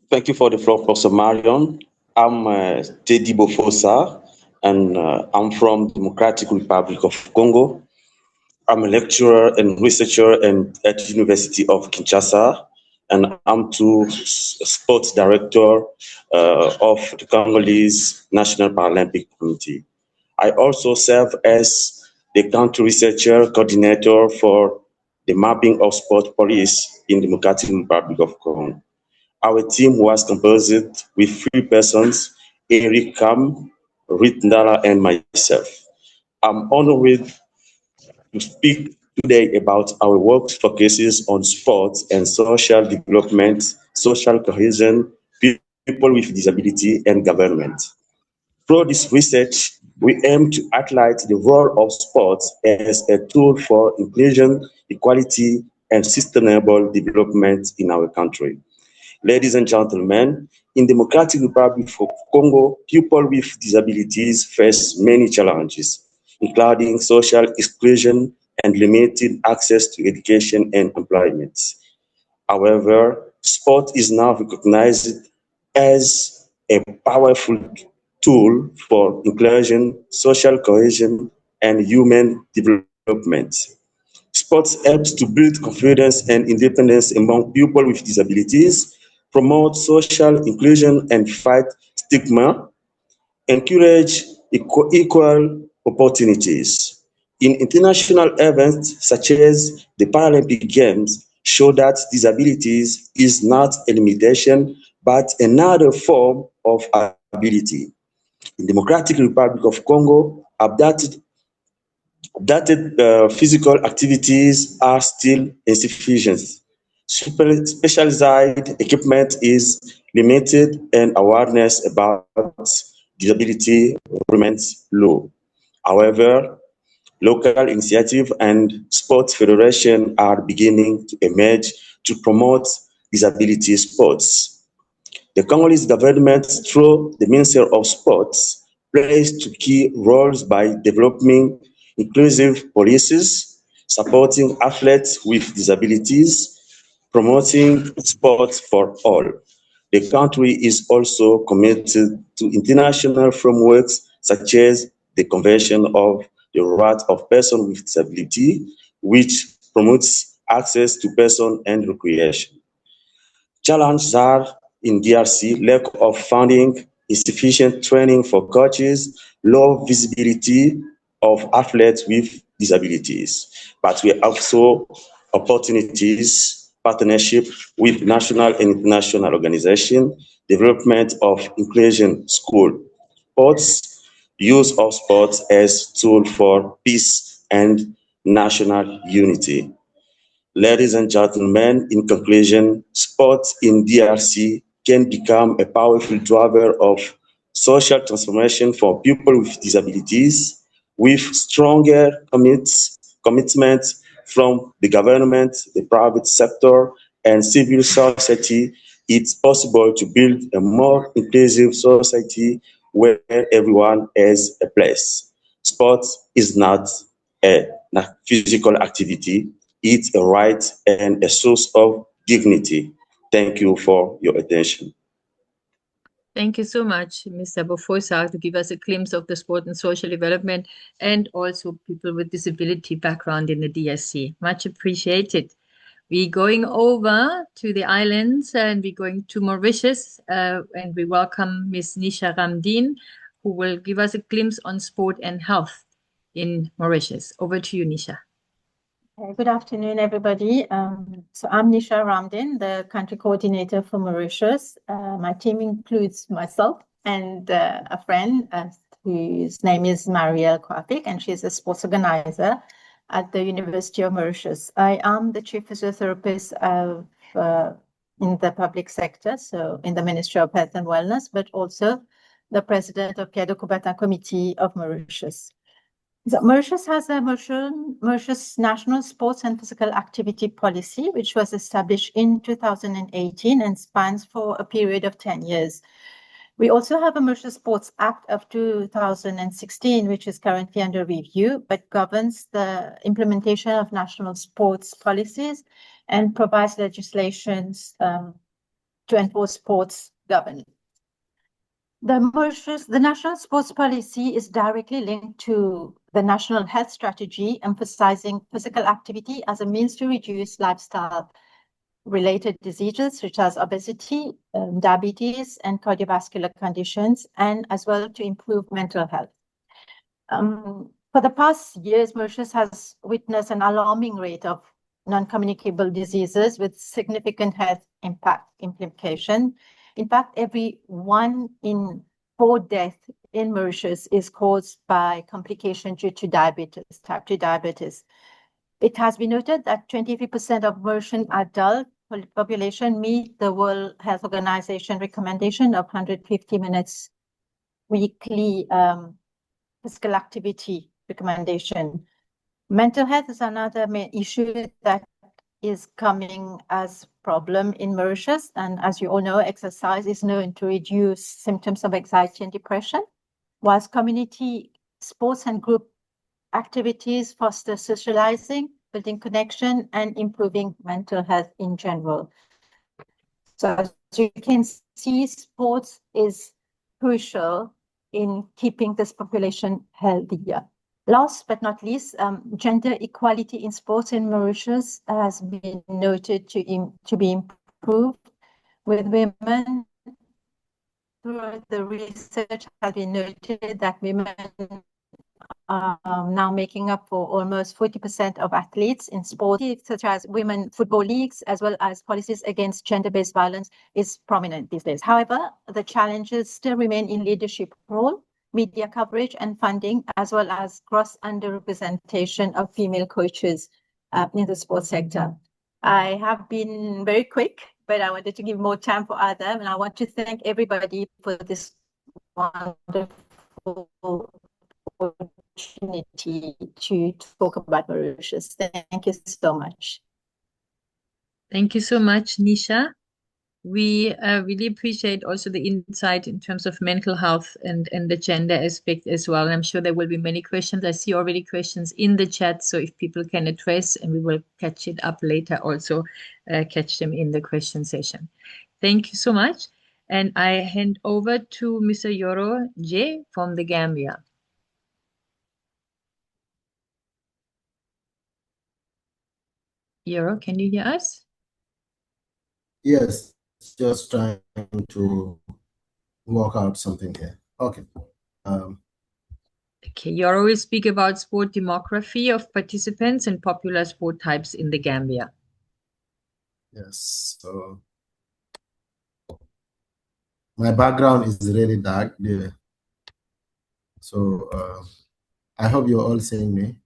Thank you for the floor, Professor Marion. I'm Teddy Bofosa, and I'm from Democratic Republic of Congo. I'm a lecturer and researcher at the University of Kinshasa, and I'm too sports director of the Congolese National Paralympic Committee. I also serve as the country researcher coordinator for the mapping of sport police in the Democratic Republic of Congo. Our team was composed with 3 persons, Eric Keim, Rit Ndala, and myself. I'm honored to speak today about our work focuses on sports and social development, social cohesion, people with disability, and government. Through this research, we aim to highlight the role of sports as a tool for inclusion, equality, and sustainable development in our country. Ladies and gentlemen, in the Democratic Republic of Congo, people with disabilities face many challenges, including social exclusion and limited access to education and employment. However, sport is now recognized as a powerful tool for inclusion, social cohesion, and human development. Sports helps to build confidence and independence among people with disabilities, promote social inclusion and fight stigma, encourage equal opportunities. In international events such as the Paralympic Games, show that disabilities is not a limitation, but another form of ability. In the Democratic Republic of Congo, adapted physical activities are still insufficient. Specialized equipment is limited and awareness about disability remains low. However, local initiative and sports federation are beginning to emerge to promote disability sports. The Congolese government, through the Ministry of Sports, plays two key roles by developing inclusive policies, supporting athletes with disabilities, promoting sports for all. The country is also committed to international frameworks such as the Convention of the Rights of Persons with Disability, which promotes access to person and recreation. Challenges are in DRC, lack of funding, insufficient training for coaches, low visibility of athletes with disabilities. But we also opportunities, partnership with national and international organizations, development of inclusion school sports, use of sports as tool for peace and national unity. Ladies and gentlemen, in conclusion, sports in DRC can become a powerful driver of social transformation for people with disabilities, with stronger commitment from the government, the private sector, and civil society. It's possible to build a more inclusive society where everyone has a place. Sports is not a physical activity. It's a right and a source of dignity. Thank you for your attention. Thank you so much, Mr. Bofosa, to give us a glimpse of the sport and social development and also people with disability background in the DRC. Much appreciated. We're going over to the islands and we're going to Mauritius and we welcome Ms. Nisha Ramdin, who will give us a glimpse on sport and health in Mauritius. Over to you, Nisha. Good afternoon, everybody. So I'm Nisha Ramdin, the country coordinator for Mauritius. My team includes myself and a friend whose name is Marion, and she's a sports organizer at the University of Mauritius. I am the chief physiotherapist in the public sector, so in the Ministry of Health and Wellness, but also the president of Pierre de Coubertin Committee of Mauritius. So Mauritius has a Mauritius National Sports and Physical Activity Policy, which was established in 2018 and spans for a period of 10 years. We also have a Mauritius Sports Act of 2016, which is currently under review, but governs the implementation of national sports policies and provides legislations to enforce sports governance. The national sports policy is directly linked to the national health strategy, emphasizing physical activity as a means to reduce lifestyle-related diseases such as obesity, diabetes, and cardiovascular conditions, and as well to improve mental health. For the past years, Mauritius has witnessed an alarming rate of non-communicable diseases with significant health implication. In fact, every 1 in 4 deaths in Mauritius is caused by complication due to diabetes, type 2 diabetes. It has been noted that 23% of Mauritian adult population meet the World Health Organization recommendation of 150 minutes weekly physical activity recommendation. Mental health is another main issue that is coming as problem in Mauritius, and as you all know, exercise is known to reduce symptoms of anxiety and depression, whilst community sports and group activities foster socializing, building connection, and improving mental health in general. So as you can see, sports is crucial in keeping this population healthier. Last but not least, gender equality in sports in Mauritius has been noted to be improved, with women. Through the research has been noted that women are now making up for almost 40% of athletes in sports, such as women football leagues, as well as policies against gender-based violence is prominent these days. However, the challenges still remain in leadership role, media coverage and funding, as well as gross underrepresentation of female coaches in the sports sector. I have been very quick, but I wanted to give more time for others, and I want to thank everybody for this wonderful opportunity to talk about Mauritius. Thank you so much. Thank you so much, Nisha. We really appreciate also the insight in terms of mental health and the gender aspect as well. And I'm sure there will be many questions. I see already questions in the chat. So if people can address, and we will catch it up later, also catch them in the question session. Thank you so much. And I hand over to Mr. Yorro Njie from the Gambia. Yorro, can you hear us? Yes, just trying to work out something here. Okay. Okay, Yorro will speak about sport demography of participants and popular sport types in the Gambia. Yes, so my background is really dark there. So I hope you're all seeing me.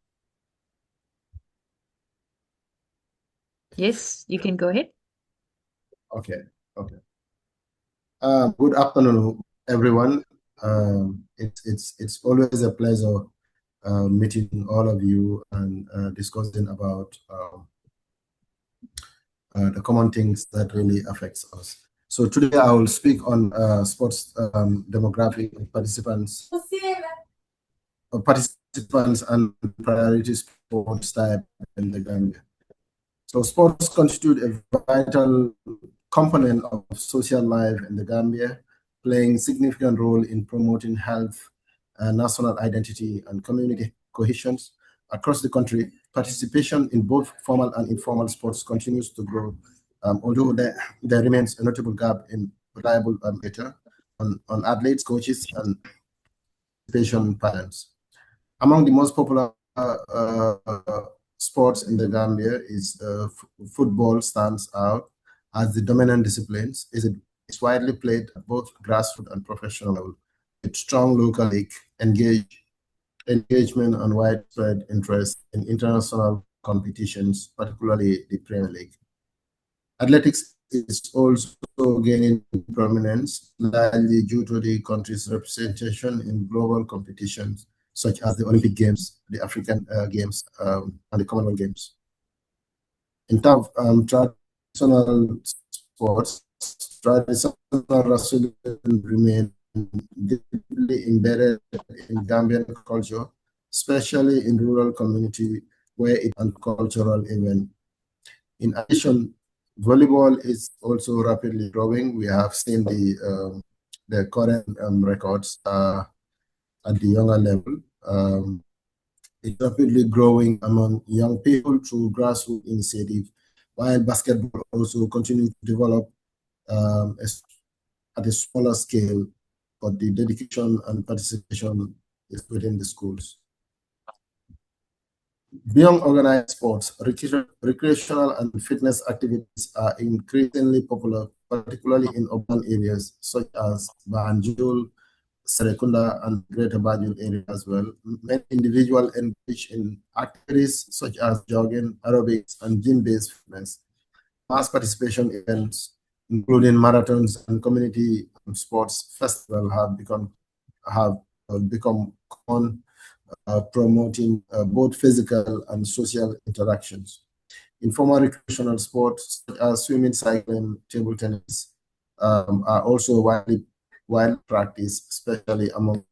Yes, you can go ahead. Okay, okay. Good afternoon, everyone. It's always a pleasure meeting all of you and discussing about the common things that really affects us. So today I will speak on sports demographic participants and priority sports type in the Gambia. So sports constitute a vital component of social life in the Gambia, playing significant role in promoting health, national identity, and community cohesion across the country. Participation in both formal and informal sports continues to grow, although there remains a notable gap in reliable data on athletes, coaches, and participation patterns. Among the most popular sports in the Gambia is football stands out as the dominant disciplines. It's widely played at both grassroots and professional level, with strong local league engagement and widespread interest in international competitions, particularly the Premier League. Athletics is also gaining prominence, largely due to the country's representation in global competitions, such as the Olympic Games, the African Games, and the Commonwealth Games. In terms of traditional sports, traditional wrestling remain deeply embedded in Gambian culture, especially in rural community where it is a cultural event. In addition, volleyball is also rapidly growing. We have seen the current records at the younger level. It's rapidly growing among young people through grassroots initiative, while basketball also continues to develop at a smaller scale, but the dedication and participation is within the schools. Beyond organized sports, recreational and fitness activities are increasingly popular, particularly in urban areas such as Banjul, Serekunda, and Greater Banjul area as well. Many individuals engage in activities such as jogging, aerobics, and gym-based fitness. Mass participation events, including marathons and community sports festivals, have become common, promoting both physical and social interactions. Informal recreational sports such as swimming, cycling, table tennis are also widely practiced, especially among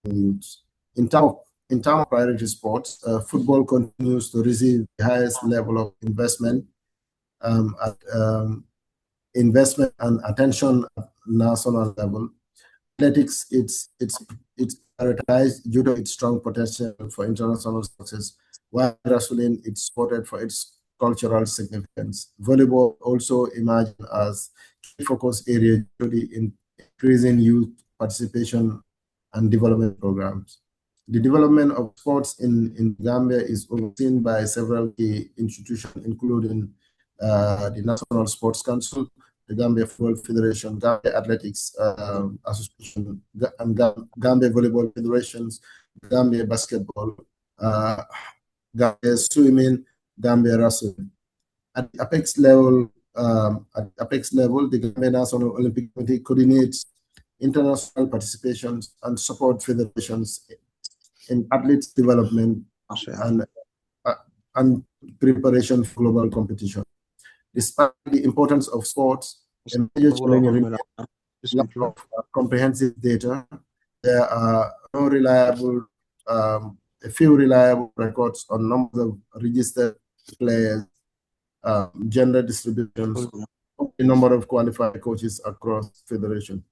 youths. In terms of priority sports, football continues to receive the highest level of investment and attention at national level. Athletics, it's prioritized due to its strong potential for international success, while wrestling is supported for its cultural significance. Volleyball also emerged as key focus area due to the increasing youth participation and development programs. The development of sports in Gambia is overseen by several key institutions, including the National Sports Council, the Gambia Football Federation, Gambia Athletics Association, and Gambia Volleyball Federations, Gambia Basketball, Gambia Swimming, Gambia Wrestling. At the apex level, the Gambia National Olympic Committee coordinates international participations and support federations in athletes' development and preparation for global competition. Despite the importance of sports, a major challenge remains lack of comprehensive data. There are no reliable, a few reliable records on numbers of registered players, gender distributions, the number of qualified coaches across federation.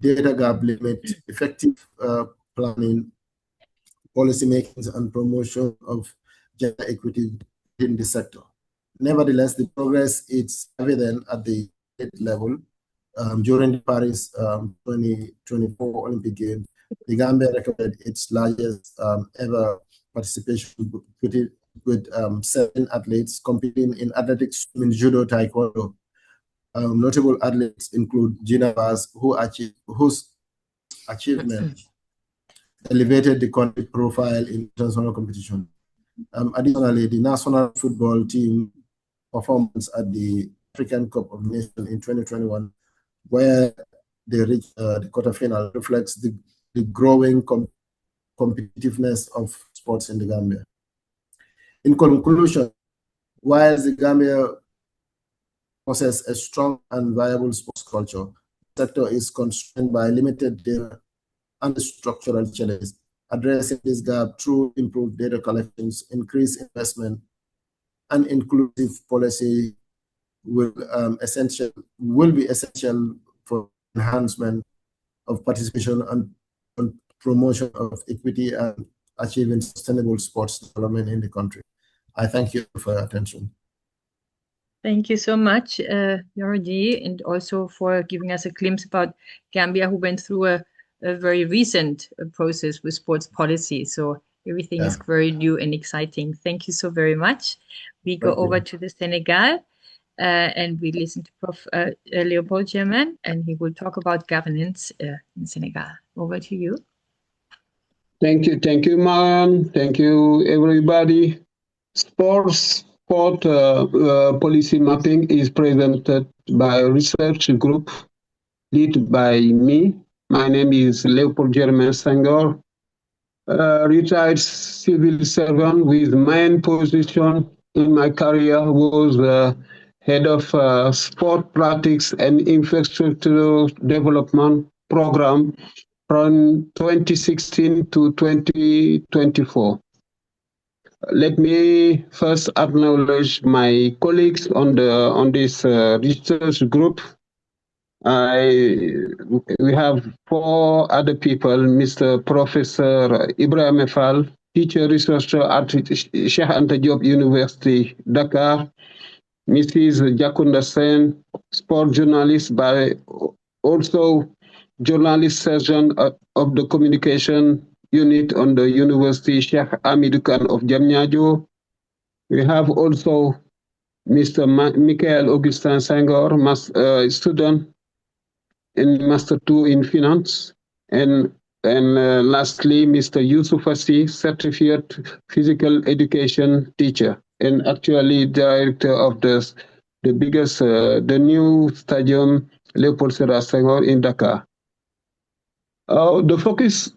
Data gap limit effective planning, policy making, and promotion of gender equity in the sector. Nevertheless, the progress is evident at the state level. During the Paris 2024 Olympic Games, the Gambia recorded its largest ever participation with 7 athletes competing in athletics, swimming, judo, taekwondo. Notable athletes include Gina Vaz, whose achievement elevated the country profile in international competition. Additionally, the national football team performance at the African Cup of Nations in 2021, where they reached the quarterfinal, reflects the growing competitiveness of sports in the Gambia. In conclusion, while the Gambia possesses a strong and viable sports culture, the sector is constrained by limited data and structural challenges. Addressing this gap through improved data collections, increased investment, and inclusive policy will be essential for enhancement of participation and promotion of equity and achieving sustainable sports development in the country. I thank you for your attention. Thank you so much, Yorro, and also for giving us a glimpse about Gambia, who went through a very recent process with sports policy. So everything is very new and exciting. Thank you so very much. We go over to the Senegal and we listen to Prof. Léopold Germain, and he will talk about governance in Senegal. Over to you. Thank you, Marion. Thank you, everybody. Sport policy mapping is presented by a research group led by me. My name is Léopold Germain Senghor, retired civil servant with main position in my career was head of sport practice and infrastructure development program from 2016 to 2024. Let me first acknowledge my colleagues on this research group. We have 4 other people: Mr. Professor Ibrahim Efal, teacher researcher at Cheikh Anta Diop University, Dakar; Mrs. Jakunda Sen, sport journalist, but also journalist surgeon of the communication unit on the University Sheikh Hamidou Kane of Diamniadio. We have also Mr. Michael Augustin Senghor, student in Master 2 in Finance, and lastly, Mr. Yusuf Assi, certificate physical education teacher, and actually director of the biggest, the new stadium, Léopold Sédar Senghor in Dakar. The focus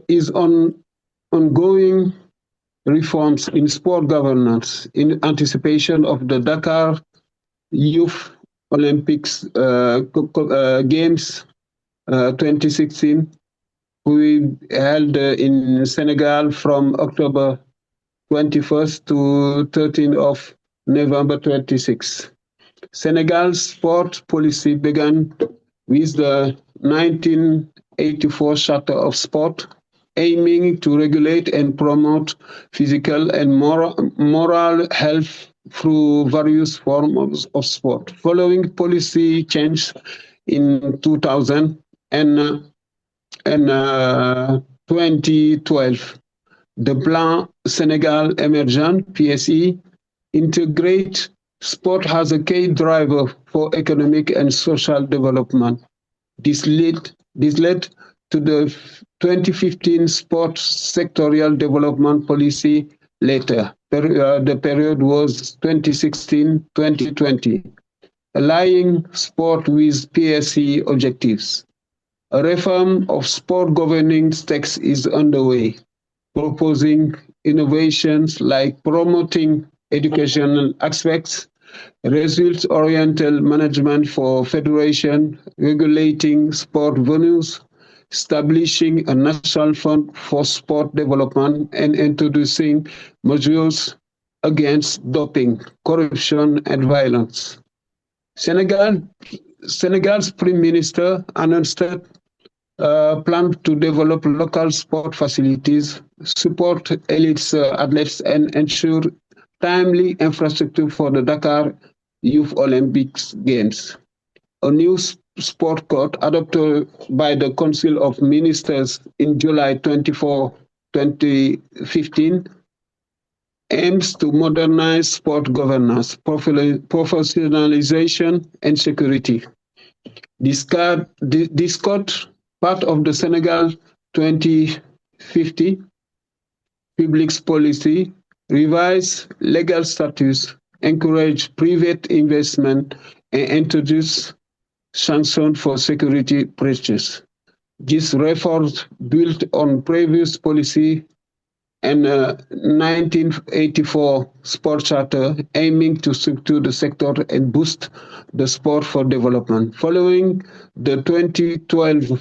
is on ongoing reforms in sport governance in anticipation of the Dakar Youth Olympics Games 2016, we held in Senegal from October 21st to 13th of November 26. Senegal's sport policy began with the 1984 Charter of Sport, aiming to regulate and promote physical and moral health through various forms of sport. Following policy change in 2000 and 2012, the Plan Senegal Emergent, PSE, integrate sport as a key driver for economic and social development. This led to the 2015 Sport Sectorial Development Policy later. The period was 2016-2020, aligning sport with PSE objectives. A reform of sport governing text is underway. proposing innovations like promoting educational aspects, results-oriented management for federation, regulating sport venues, establishing a national fund for sport development, and introducing measures against doping, corruption, and violence. Senegal's Prime Minister announced plan to develop local sport facilities, support elite athletes, and ensure timely infrastructure for the Dakar Youth Olympics Games. A new sport code adopted by the Council of Ministers in July 24, 2015 aims to modernize sport governance, professionalization, and security. This code, part of the Senegal 2050 public policy, revise legal status, encourage private investment, and introduce sanctions for security breaches. This reform built on previous policy and 1984 sport charter aiming to structure the sector and boost the sport for development. Following the 2012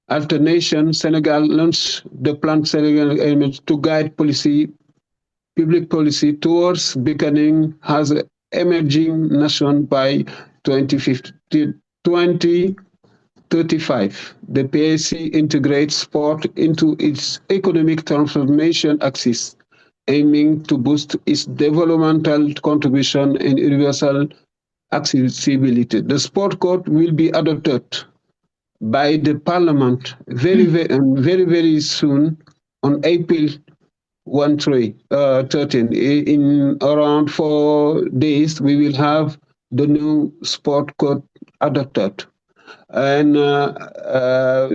alternation, Senegal launched the plan Senegal to guide public policy towards becoming as an emerging nation by 2035. The PAC integrates sport into its economic transformation axis, aiming to boost its developmental contribution and universal accessibility. The sport code will be adopted by the Parliament very soon on April 13. In around 4 days, we will have the new sport code adopted. And the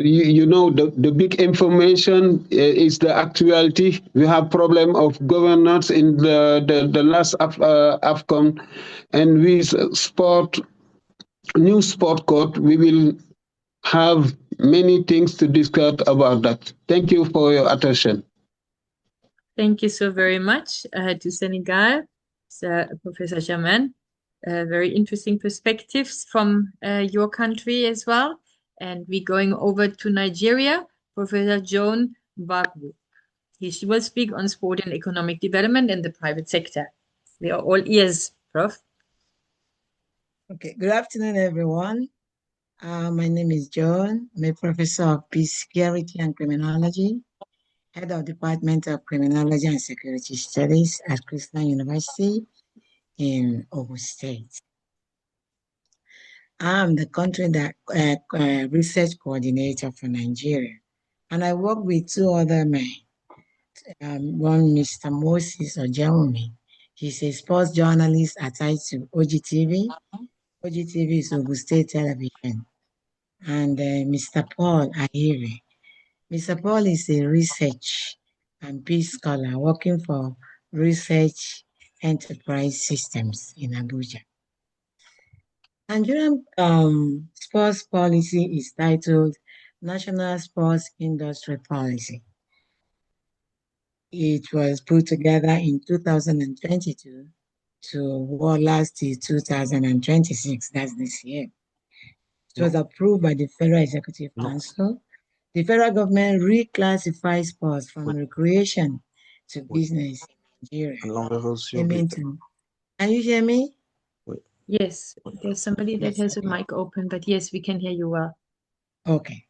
big information is the actuality. We have problem of governance in the last AFCON, and with new sport code, we will have many things to discuss about that. Thank you for your attention. Thank you so very much to Senegal, Professor Germain. Very interesting perspectives from your country as well. And we're going over to Nigeria, Professor Joan Mbagwu. She will speak on sport and economic development in the private sector. We are all ears, Prof. Okay, good afternoon, everyone. My name is Joan. I'm a professor of peace, security, and criminology, head of Department of Criminology and Security Studies at Christo University in Ogun State. I'm the country research coordinator for Nigeria, and I work with two other men. One, Mr. Moses or Germain. He's a sports journalist attached to OGTV. OGTV is Ogun State Television. And Mr. Paul Ahiri. Mr. Paul is a research and peace scholar working for Research Enterprise Systems in Abuja. Nigerian sports policy is titled National Sports Industry Policy. It was put together in 2022 to last till 2026, that's this year. It was approved by the Federal Executive Council. The federal government reclassifies sports from recreation to business in Nigeria. Can you hear me? Yes, there's somebody that has a mic open, but yes, we can hear you well. Okay.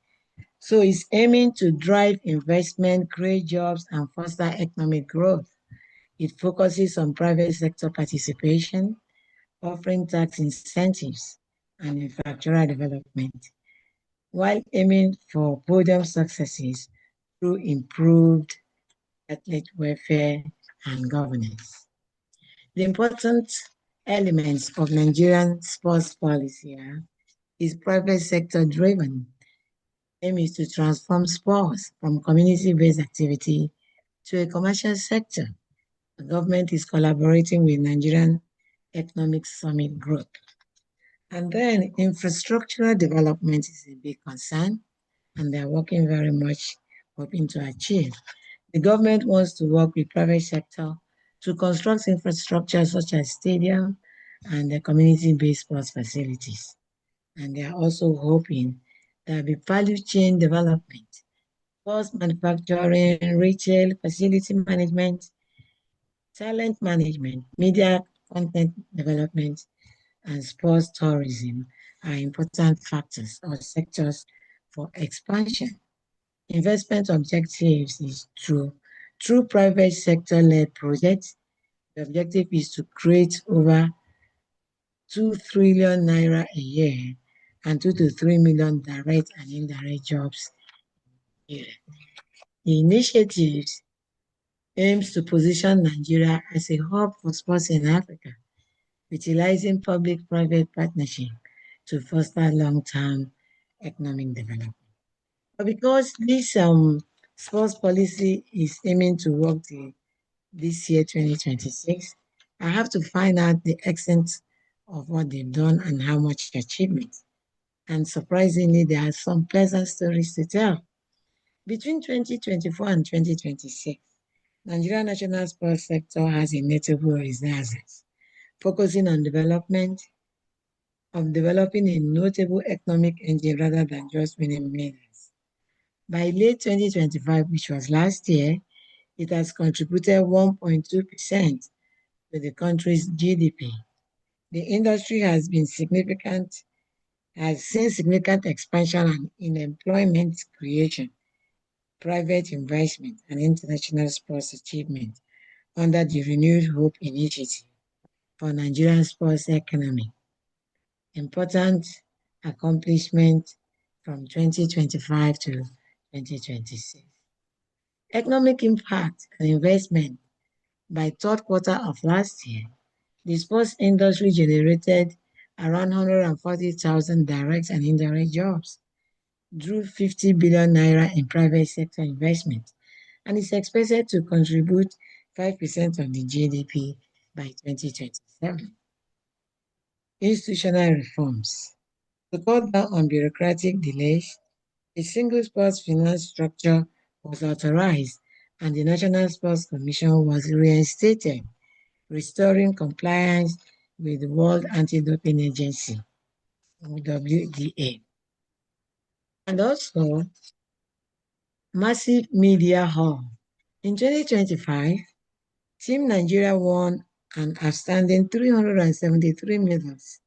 So it's aiming to drive investment, create jobs, and foster economic growth. It focuses on private sector participation, offering tax incentives and infrastructural development, while aiming for podium successes through improved athlete welfare and governance. The important elements of Nigerian sports policy is private sector driven. Aim is to transform sports from community-based activity to a commercial sector. The government is collaborating with Nigerian Economic Summit Group. And then infrastructural development is a big concern, and they're working very much hoping to achieve. The government wants to work with private sector to construct infrastructure such as stadium and the community-based sports facilities. And they are also hoping there will be value chain development, sports manufacturing, retail, facility management, talent management, media content development, and sports tourism are important factors or sectors for expansion. Investment objectives is through private sector-led projects. The objective is to create over 2 trillion naira a year and 2 to 3 million direct and indirect jobs a year. The initiatives aims to position Nigeria as a hub for sports in Africa, utilizing public-private partnership to foster long-term economic development. But because this sports policy is aiming to work this year, 2026, I have to find out the extent of what they've done and how much achievement. And surprisingly, there are some pleasant stories to tell. Between 2024 and 2026, Nigeria national sports sector has a notable renaissance, focusing on developing a notable economic engine rather than just winning medals. By late 2025, which was last year, it has contributed 1.2% to the country's GDP. The industry has seen significant expansion in employment creation, private investment, and international sports achievement under the Renewed Hope Initiative for Nigerian sports economy. Important accomplishment from 2025 to 2026. Economic impact and investment. By third quarter of last year, the sports industry generated around 140,000 direct and indirect jobs, drew 50 billion naira in private sector investment, and is expected to contribute 5% of the GDP by 2027. Institutional reforms. To cut down on bureaucratic delays, a single sports finance structure was authorized and the National Sports Commission was reinstated, restoring compliance with the World Anti-Doping Agency, WDA. And also, massive media haul. In 2025, Team Nigeria won an outstanding 373 medals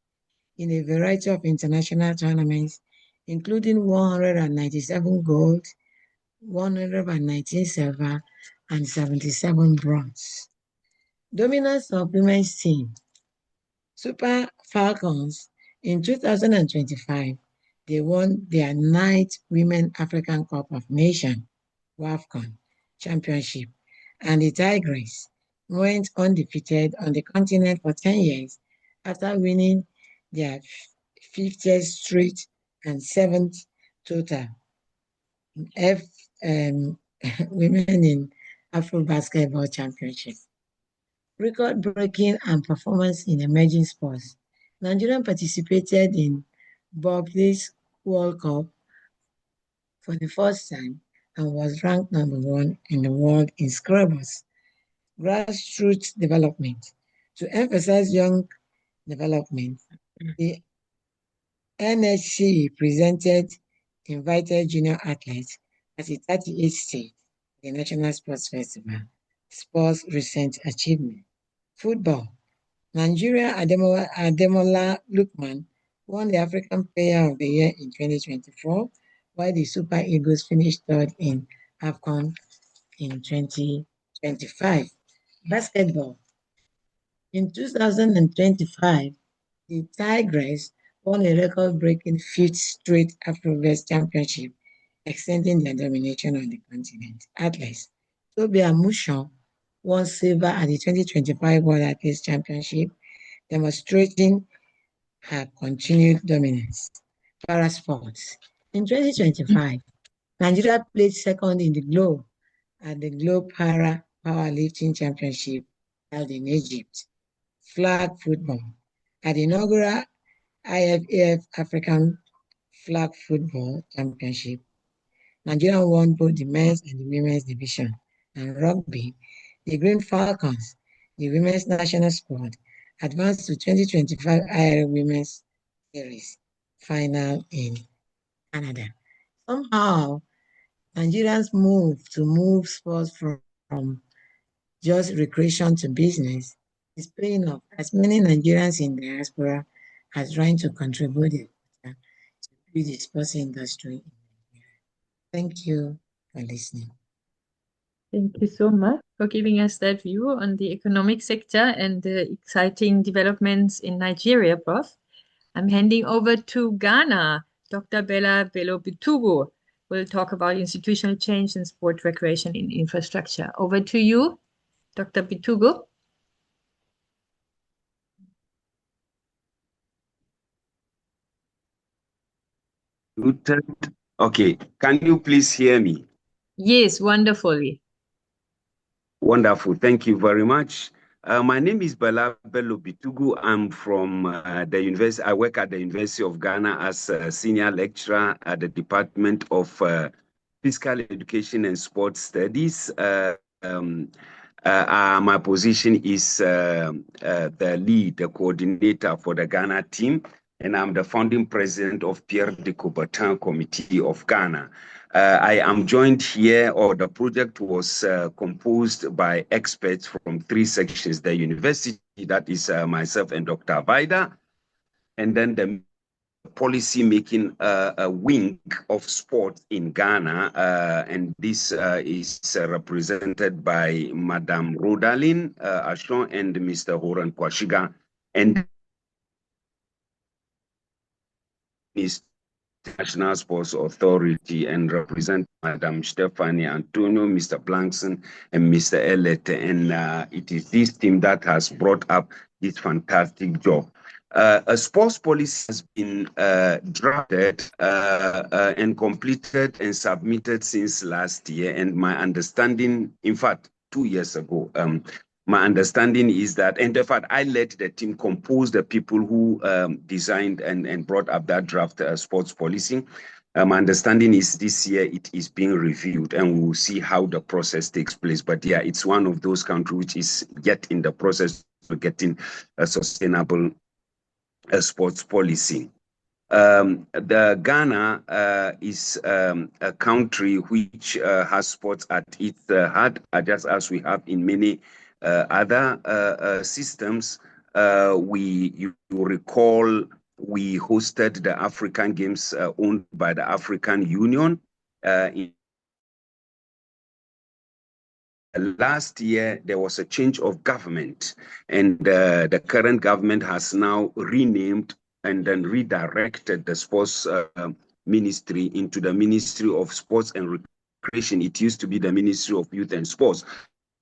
in a variety of international tournaments, including 197 gold, 119 silver, and 77 bronze. Dominance of women's team. Super Falcons in 2025, they won their 9th Women African Cup of Nations, WAFCON, championship, and the Tigers went undefeated on the continent for 10 years after winning their 50th straight and 7th total Women in Afro Basketball Championship. Record-breaking and performance in emerging sports. Nigeria participated in Bobsleigh World Cup for the first time and was ranked #1 in the world in scrabbles. Grassroots development. To emphasize young development, the NSC invited junior athletes at the 38th state, the National Sports Festival, Sports Recent Achievement. Football. Nigeria Ademola Lookman won the African Player of the Year in 2024, while the Super Eagles finished third in AFCON in 2025. Basketball. In 2025, the Tigers won a record-breaking 5th straight Afro-West Championship, extending their domination on the continent. Athletes. Toby Amushon won silver at the 2025 World Athletics Championship, demonstrating her continued dominance. Parasports. In 2025, Nigeria placed second in the globe at the Globe Para Powerlifting Championship held in Egypt. Flag football. At the inaugural IFAF African Flag Football Championship, Nigeria won both the men's and the women's division and rugby, the Green Falcons, the women's national squad, advanced to 2025 IRA Women's Series final in Canada. Somehow, Nigerians move sports from just recreation to business. It's paying off, as many Nigerians in diaspora are trying to contribute to build the sports industry in Nigeria. Thank you for listening. Thank you so much for giving us that view on the economic sector and the exciting developments in Nigeria, Prof. I'm handing over to Ghana. Dr. Bella Bello-Bitugu will talk about institutional change in sport, recreation, and infrastructure. Over to you, Dr. Bitugu. Okay, can you please hear me? Yes, wonderfully. Wonderful, thank you very much. My name is Bella Bello-Bitugu. I'm from the university. I work at the University of Ghana as a senior lecturer at the Department of Physical Education and Sports Studies. My position is the lead, the coordinator for the Ghana team, and I'm the founding president of Pierre de Coubertin Committee of Ghana. I am joined here, or the project was composed by experts from 3 sections: the university, that is myself and Dr. Abaida, and then the policy making a wing of sport in Ghana, and this is represented by Madame Rodalyn Ashon and Mr. Horan Kwashiga, and National Sports Authority, and represent Madam Stephanie Antonio, Mr. Blankson, and Mr. Elete. And it is this team that has brought up this fantastic job. A sports policy has been drafted and completed and submitted since last year. And my understanding, in fact, 2 years ago, my understanding is that, and in fact, I led the team compose the people who designed and brought up that draft sports policy. My understanding is this year it is being reviewed, and we will see how the process takes place. But yeah, it's one of those countries which is yet in the process of getting a sustainable sports policy. The Ghana is a country which has sports at its heart, just as we have in many other systems. You recall, we hosted the African Games owned by the African Union. Last year, there was a change of government, and the current government has now renamed and then redirected the sports ministry into the Ministry of Sports and Recreation. It used to be the Ministry of Youth and Sports.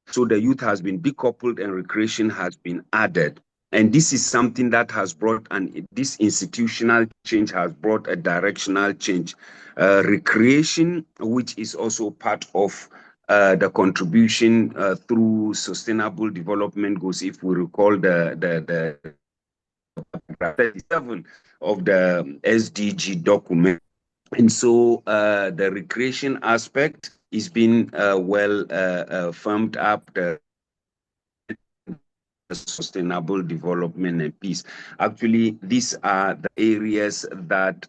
So the youth has been decoupled and recreation has been added. And this is something that has brought, and this institutional change has brought a directional change. Recreation, which is also part of the contribution through sustainable development goals, if we recall the 37 of the SDG document. And so the recreation aspect is being well firmed up, the sustainable development and peace. Actually, these are the areas that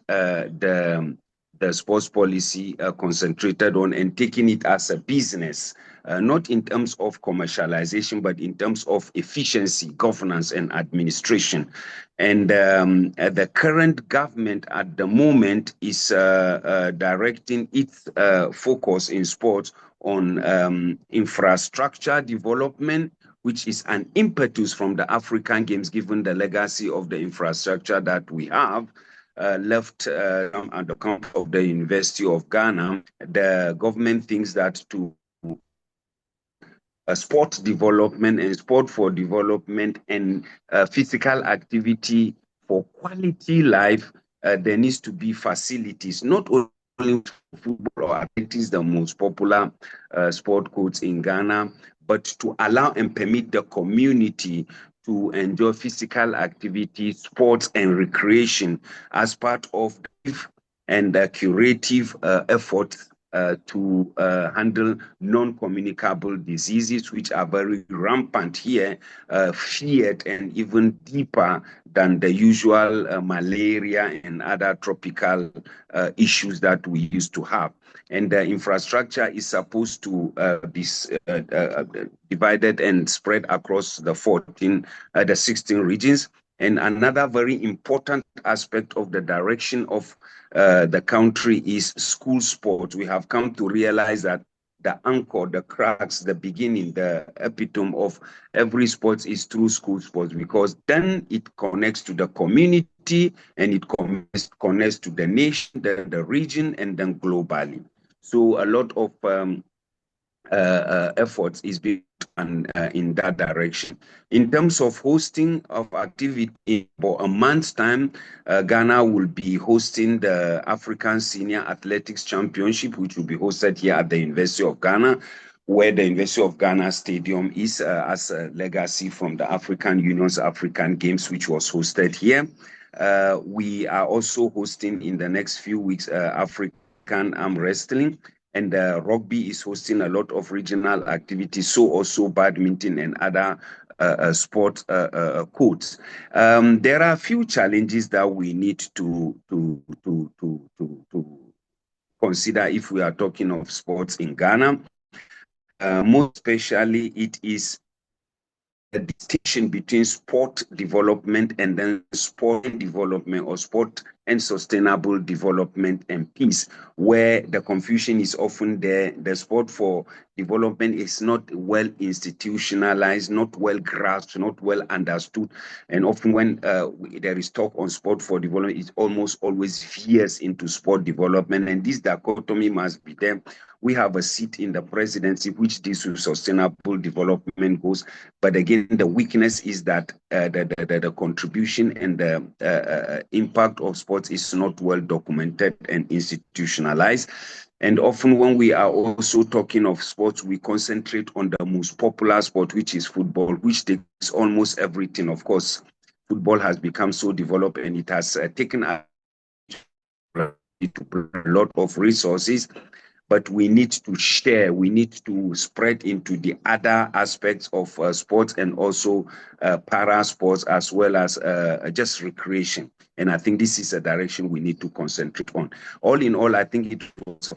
the sports policy concentrated on, and taking it as a business, not in terms of commercialization, but in terms of efficiency, governance, and administration. And the current government at the moment is directing its focus in sports on infrastructure development, which is an impetus from the African Games, given the legacy of the infrastructure that we have left at the camp of the University of Ghana. The government thinks that to sport development and sport for development and physical activity for quality life, there needs to be facilities, not only football or athletics, the most popular sport codes in Ghana, but to allow and permit the community to enjoy physical activity, sports, and recreation as part of the and the curative efforts to handle non-communicable diseases, which are very rampant here, feared and even deeper than the usual malaria and other tropical issues that we used to have. And the infrastructure is supposed to be divided and spread across the 16 regions. And another very important aspect of the direction of the country is school sports. We have come to realize that the anchor, the crux, the beginning, the epitome of every sport is through school sports, because then it connects to the community and it connects to the nation, the region, and then globally. So a lot of efforts is being done in that direction. In terms of hosting of activity, for a month's time, Ghana will be hosting the African Senior Athletics Championship, which will be hosted here at the University of Ghana, where the University of Ghana Stadium is as a legacy from the African Union's African Games, which was hosted here. We are also hosting in the next few weeks African arm wrestling, and rugby is hosting a lot of regional activities, so also badminton and other sport courts. There are a few challenges that we need to consider if we are talking of sports in Ghana. Most especially, it is the distinction between sport development and then sport development, or sport and sustainable development and peace, where the confusion is often there. The sport for development is not well institutionalized, not well grasped, not well understood. And often when there is talk on sport for development, it almost always veers into sport development. And this dichotomy must be there. We have a seat in the presidency which deals with sustainable development goals. But again, the weakness is that the contribution and the impact of sports is not well documented and institutionalized. And often when we are also talking of sports, we concentrate on the most popular sport, which is football, which takes almost everything. Of course, football has become so developed and it has taken a lot of resources. But we need to share, we need to spread into the other aspects of sports and also para sports, as well as just recreation. And I think this is a direction we need to concentrate on. All in all, I think it was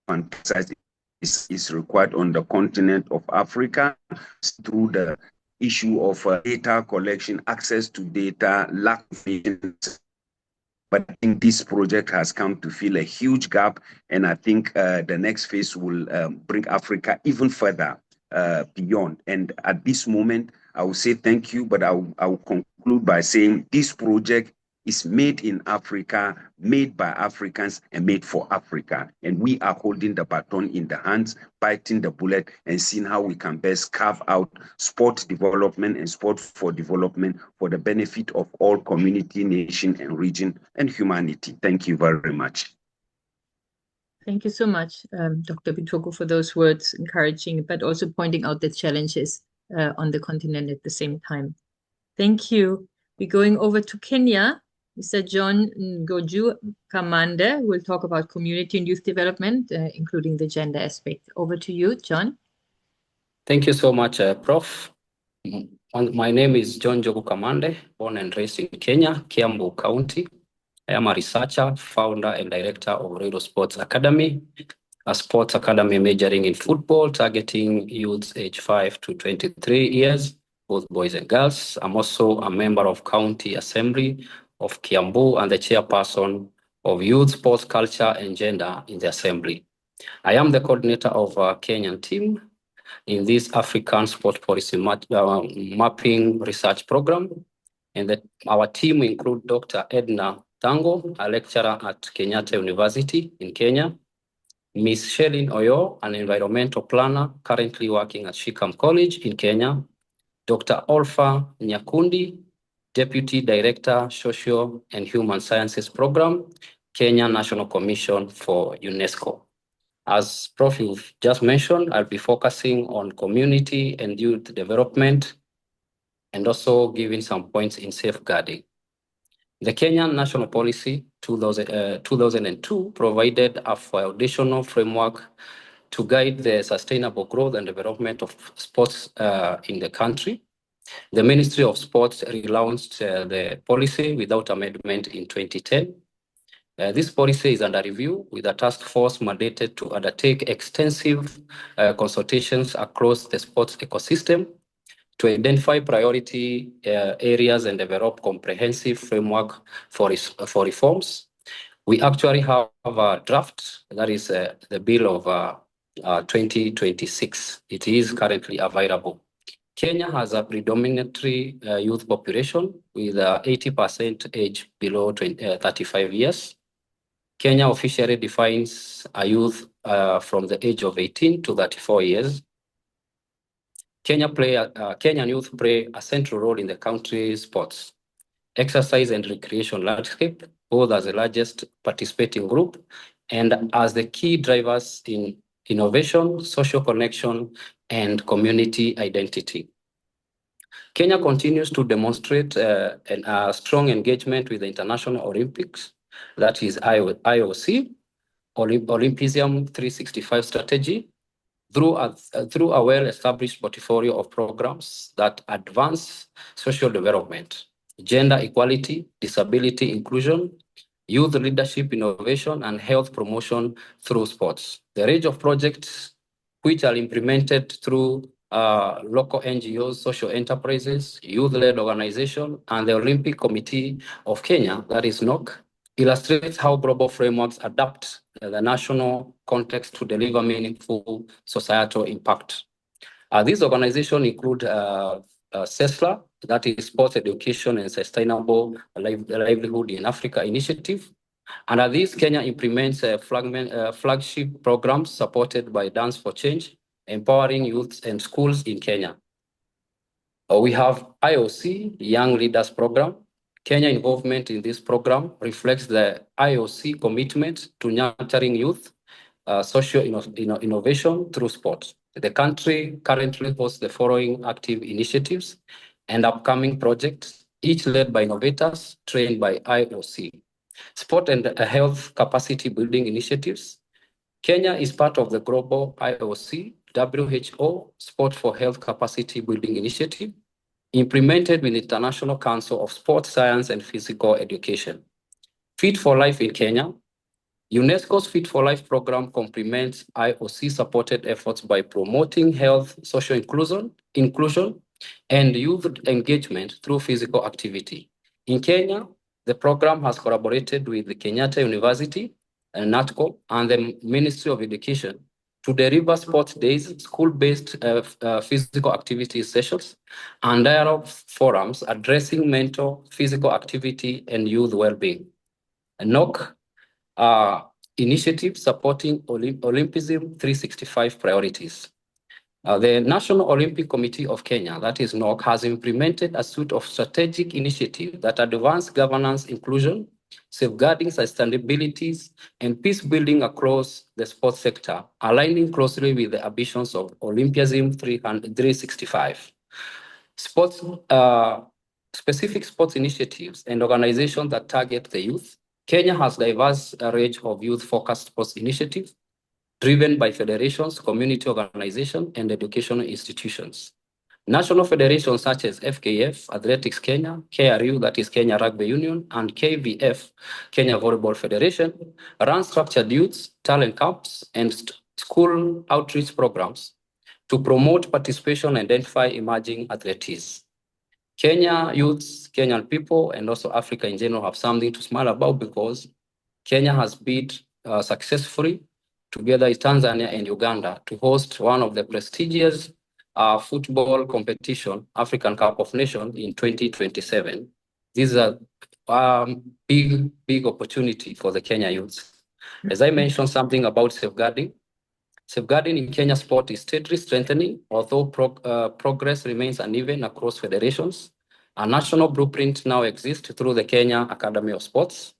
fantastic. Is required on the continent of Africa through the issue of data collection, access to data, lack of information. But I think this project has come to fill a huge gap, and I think the next phase will bring Africa even further beyond. And at this moment, I will say thank you, but I will conclude by saying this project is made in Africa, made by Africans, and made for Africa. And we are holding the baton in the hands, biting the bullet, and seeing how we can best carve out sport development and sport for development for the benefit of all community, nation, and region, and humanity. Thank you very much. Thank you so much, Dr. Bitoko, for those words, encouraging, but also pointing out the challenges on the continent at the same time. Thank you. We're going over to Kenya. Mr. John Ngoju Kamande will talk about community and youth development, including the gender aspect. Over to you, John. Thank you so much, Prof. My name is John Njogu Kamande, born and raised in Kenya, Kiambu County. I am a researcher, founder, and director of Rero Sports Academy, a sports academy majoring in football, targeting youths aged 5 to 23 years, both boys and girls. I'm also a member of County Assembly of Kiambu and the chairperson of Youth, Sports, Culture, and Gender in the Assembly. I am the coordinator of a Kenyan team in this African Sport Policy Mapping Research Program. And our team include Dr. Edna Tango, a lecturer at Kenyatta University in Kenya, Ms. Shelin Oyo, an environmental planner currently working at Shikam College in Kenya, Dr. Olfa Nyakundi, Deputy Director, Social and Human Sciences Program, Kenya National Commission for UNESCO. As Prof you've just mentioned, I'll be focusing on community and youth development and also giving some points in safeguarding. The Kenyan National Policy 2002 provided a foundational framework to guide the sustainable growth and development of sports in the country. The Ministry of Sports relaunched the policy without amendment in 2010. This policy is under review with a task force mandated to undertake extensive consultations across the sports ecosystem to identify priority areas and develop comprehensive framework for reforms. We actually have a draft, that is the bill of 2026. It is currently available. Kenya has a predominantly youth population with 80% age below 35 years. Kenya officially defines a youth from the age of 18 to 34 years. Kenyan youth play a central role in the country's sports, exercise and recreation landscape, both as the largest participating group and as the key drivers in innovation, social connection, and community identity. Kenya continues to demonstrate a strong engagement with the International Olympics, that is IOC, Olympism 365 strategy, through a well-established portfolio of programs that advance social development, gender equality, disability inclusion, youth leadership innovation, and health promotion through sports. The range of projects which are implemented through local NGOs, social enterprises, youth-led organizations, and the Olympic Committee of Kenya, that is NOC, illustrates how global frameworks adapt the national context to deliver meaningful societal impact. These organizations include SESLA, that is Sports Education and Sustainable Livelihood in Africa Initiative. Under this, Kenya implements flagship programs supported by Dance for Change, empowering youth and schools in Kenya. We have IOC Young Leaders Program. Kenya involvement in this program reflects the IOC commitment to nurturing youth, social innovation through sport. The country currently hosts the following active initiatives and upcoming projects, each led by innovators trained by IOC. Sport and health capacity building initiatives. Kenya is part of the global IOC WHO Sport for Health Capacity Building Initiative, implemented with the International Council of Sports Science and Physical Education. Fit for Life in Kenya. UNESCO's Fit for Life program complements IOC-supported efforts by promoting health, social inclusion, and youth engagement through physical activity. In Kenya, the program has collaborated with the Kenyatta University, NATCO, and the Ministry of Education to deliver sports days, school-based physical activity sessions, and dialogue forums addressing mental, physical activity, and youth well-being. NOC initiative supporting Olympism 365 priorities. The National Olympic Committee of Kenya, that is NOC, has implemented a suite of strategic initiatives that advance governance inclusion, safeguarding sustainability, and peace building across the sports sector, aligning closely with the ambitions of Olympism 365. Specific sports initiatives and organizations that target the youth. Kenya has a diverse range of youth-focused sports initiatives driven by federations, community organizations, and educational institutions. National federations such as FKF, Athletics Kenya, KRU, that is Kenya Rugby Union, and KVF, Kenya Volleyball Federation, run structured youth, talent camps, and school outreach programs to promote participation and identify emerging athletes. Kenya youths, Kenyan people, and also Africa in general have something to smile about because Kenya has bid successfully together with Tanzania and Uganda to host one of the prestigious football competition, African Cup of Nations, in 2027. This is a big opportunity for the Kenya youths. As I mentioned something about safeguarding. Safeguarding in Kenya sport is steadily strengthening, although progress remains uneven across federations. A national blueprint now exists through the Kenya Academy of Sports.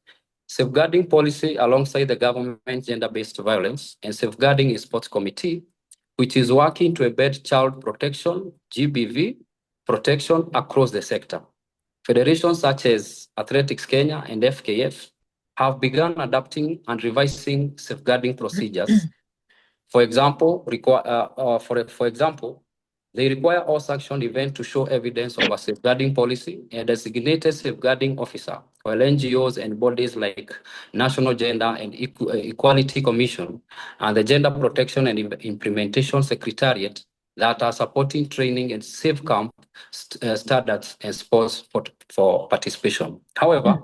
Safeguarding policy alongside the government gender-based violence and safeguarding a sports committee, which is working to embed child protection, GBV, protection across the sector. Federations such as Athletics Kenya and FKF have begun adapting and revising safeguarding procedures. For example, they require all sanctioned events to show evidence of a safeguarding policy and a designated safeguarding officer, while NGOs and bodies like National Gender and Equality Commission and the Gender Protection and Implementation Secretariat that are supporting training and safe camp standards and sports for participation. However,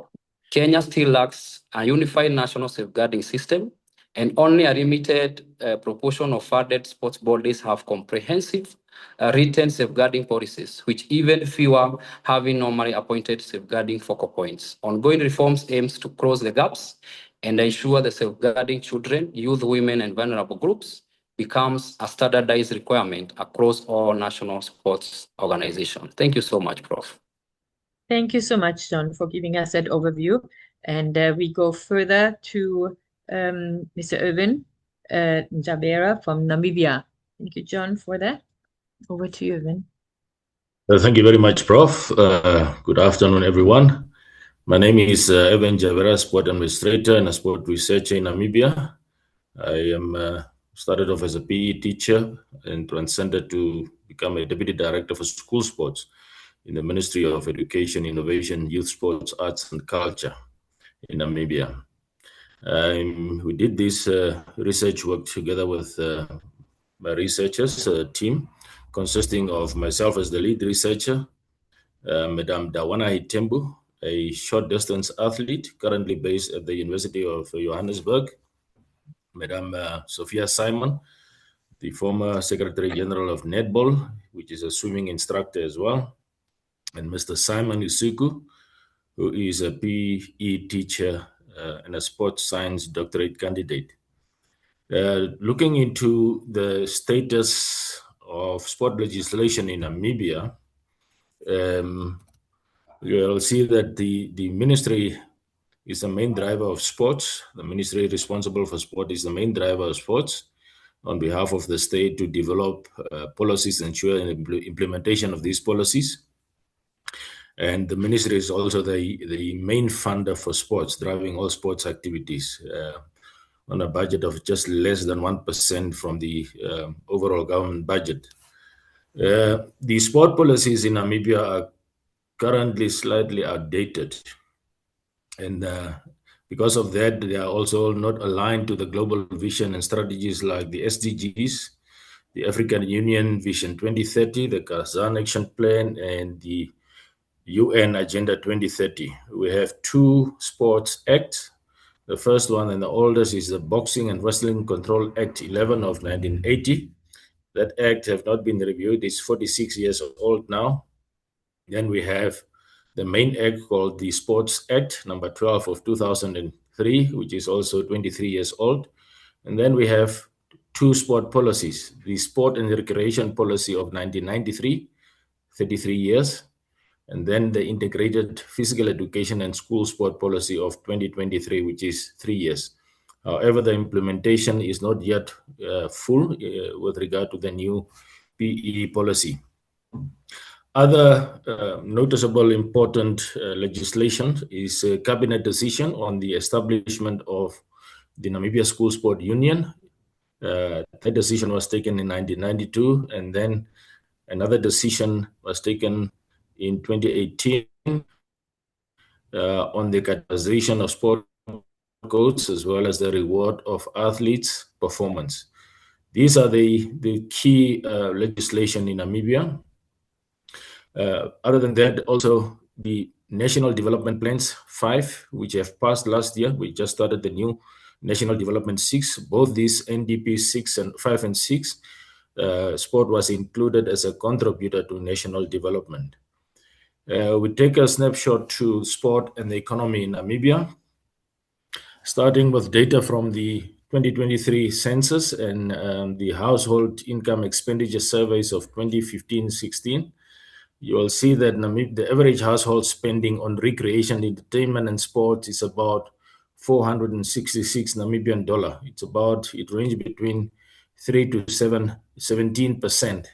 Kenya still lacks a unified national safeguarding system, and only a limited proportion of funded sports bodies have comprehensive written safeguarding policies, which even fewer having normally appointed safeguarding focal points. Ongoing reforms aims to close the gaps and ensure the safeguarding children, youth, women, and vulnerable groups becomes a standardized requirement across all national sports organizations. Thank you so much, Prof. Thank you so much, John, for giving us that overview. And we go further to Mr. Irvin Njabera from Namibia. Thank you, John, for that. Over to you, Irvin. Thank you very much, Prof. Good afternoon, everyone. My name is Irvin Njabera, sport administrator and a sport researcher in Namibia. I am started off as a PE teacher and transcended to become a deputy director for school sports in the Ministry of Education, Innovation, Youth Sports, Arts and Culture in Namibia. We did this research work together with my researchers team, consisting of myself as the lead researcher, Madam Dawana Itembu, a short distance athlete currently based at the University of Johannesburg, Madam Sophia Simon, the former Secretary General of Netball, which is a swimming instructor as well, and Mr. Simon Isuku, who is a PE teacher and a sports science doctorate candidate. Looking into the status of sport legislation in Namibia, you'll see that the ministry is the main driver of sports. The ministry responsible for sport is the main driver of sports on behalf of the state to develop policies and ensure implementation of these policies. And the ministry is also the main funder for sports, driving all sports activities on a budget of just less than 1% from the overall government budget. The sport policies in Namibia are currently slightly outdated. And because of that, they are also not aligned to the global vision and strategies like the SDGs, the African Union Vision 2030, the Kazan Action Plan, and the UN Agenda 2030. We have two sports acts. The first one and the oldest is the Boxing and Wrestling Control Act 11 of 1980. That act have not been reviewed. It's 46 years old now. Then we have the main act called the Sports Act, number 12 of 2003, which is also 23 years old. And then we have two sport policies, the Sport and Recreation Policy of 1993, 33 years, and then the Integrated Physical Education and School Sport Policy of 2023, which is 3 years. However, the implementation is not yet full with regard to the new PE policy. Other noticeable important legislation is a cabinet decision on the establishment of the Namibia School Sport Union. That decision was taken in 1992, and then another decision was taken in 2018 on the categorization of sport codes as well as the reward of athletes' performance. These are the key legislation in Namibia. Other than that, also the National Development Plans 5, which have passed last year. We just started the new National Development 6. Both these NDP 5 and 6, sport was included as a contributor to national development. We take a snapshot to sport and the economy in Namibia, starting with data from the 2023 census and the household income expenditure surveys of 2015-16. You will see that the average household spending on recreation, entertainment, and sports is about 466 Namibian dollar. It ranges between 3 to 17%,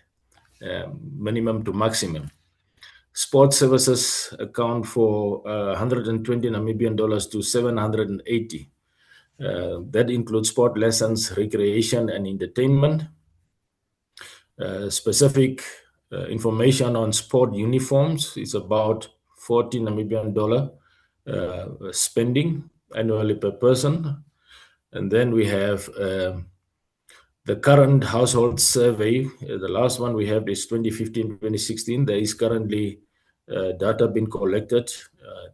minimum to maximum. Sports services account for 120 Namibian dollars to 780. That includes sport lessons, recreation, and entertainment. Specific information on sport uniforms is about 40 Namibian dollar spending annually per person. And then we have the current household survey. The last one we have is 2015-2016. There is currently data being collected,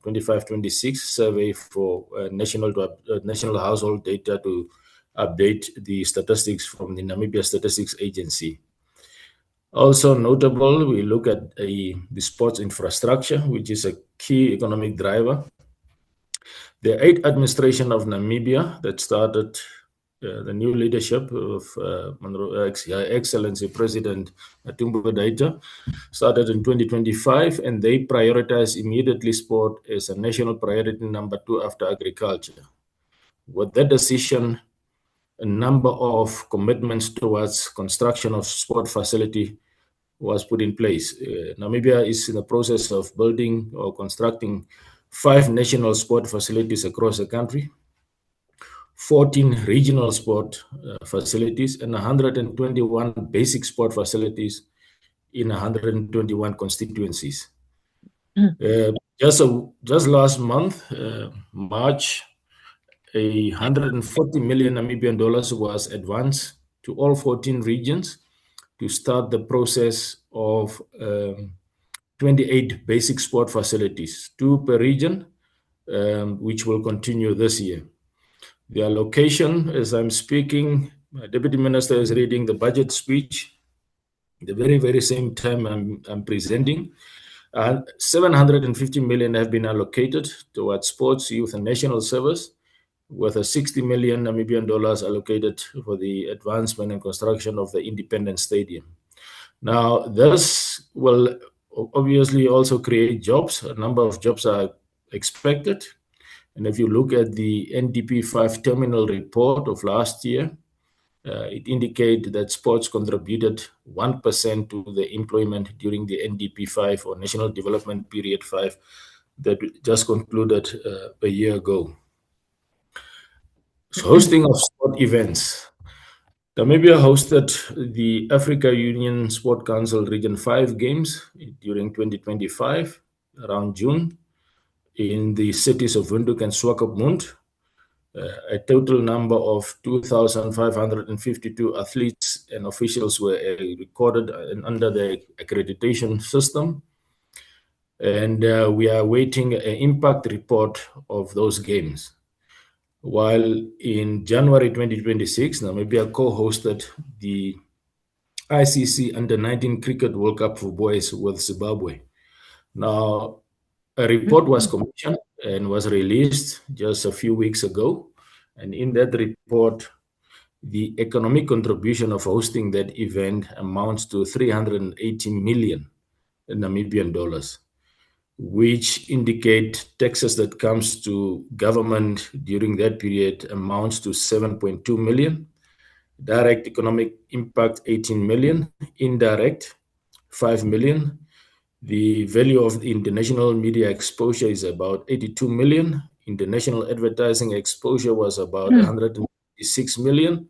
25-26 survey for national household data to update the statistics from the Namibia Statistics Agency. Also notable, we look at the sports infrastructure, which is a key economic driver. The 8th administration of Namibia that started the new leadership of Excellency President Matumbo Daita started in 2025, and they prioritized immediately sport as a national priority number 2 after agriculture. With that decision, a number of commitments towards construction of sport facility was put in place. Namibia is in the process of building or constructing 5 national sport facilities across the country, 14 regional sport facilities, and 121 basic sport facilities in 121 constituencies. Just last month, March, 140 million Namibian dollars was advanced to all 14 regions to start the process of 28 basic sport facilities, 2 per region, which will continue this year. The allocation, as I'm speaking, my Deputy Minister is reading the budget speech. The very same time I'm presenting. 750 million have been allocated towards sports, youth, and national service, with a 60 million Namibian dollars allocated for the advancement and construction of the Independence Stadium. Now, this will obviously also create jobs. A number of jobs are expected. And if you look at the NDP5 terminal report of last year, it indicates that sports contributed 1% to the employment during the NDP5 or National Development Period 5 that just concluded a year ago. So hosting of sport events. Namibia hosted the Africa Union Sport Council Region 5 Games during 2025, around June, in the cities of Windhoek and Swakopmund. A total number of 2,552 athletes and officials were recorded under the accreditation system. And we are awaiting an impact report of those games. While in January 2026, Namibia co-hosted the ICC Under-19 Cricket World Cup for boys with Zimbabwe. Now, a report was commissioned and was released just a few weeks ago. And in that report, the economic contribution of hosting that event amounts to 380 million Namibian dollars, which indicate taxes that comes to government during that period amounts to 7.2 million. Direct economic impact, 18 million. Indirect, 5 million. The value of the international media exposure is about 82 million. International advertising exposure was about 156 million.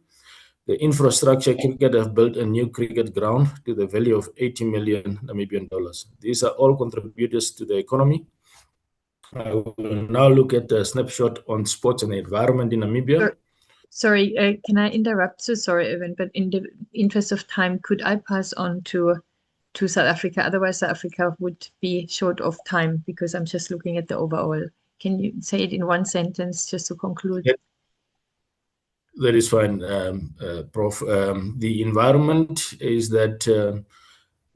The infrastructure, cricket have built a new cricket ground to the value of 80 million Namibian dollars. These are all contributors to the economy. I will now look at a snapshot on sports and the environment in Namibia. Sorry, can I interrupt? So sorry, Evan, but in the interest of time, could I pass on to South Africa? Otherwise, South Africa would be short of time because I'm just looking at the overall. Can you say it in one sentence just to conclude? Yep. That is fine, Prof. The environment is that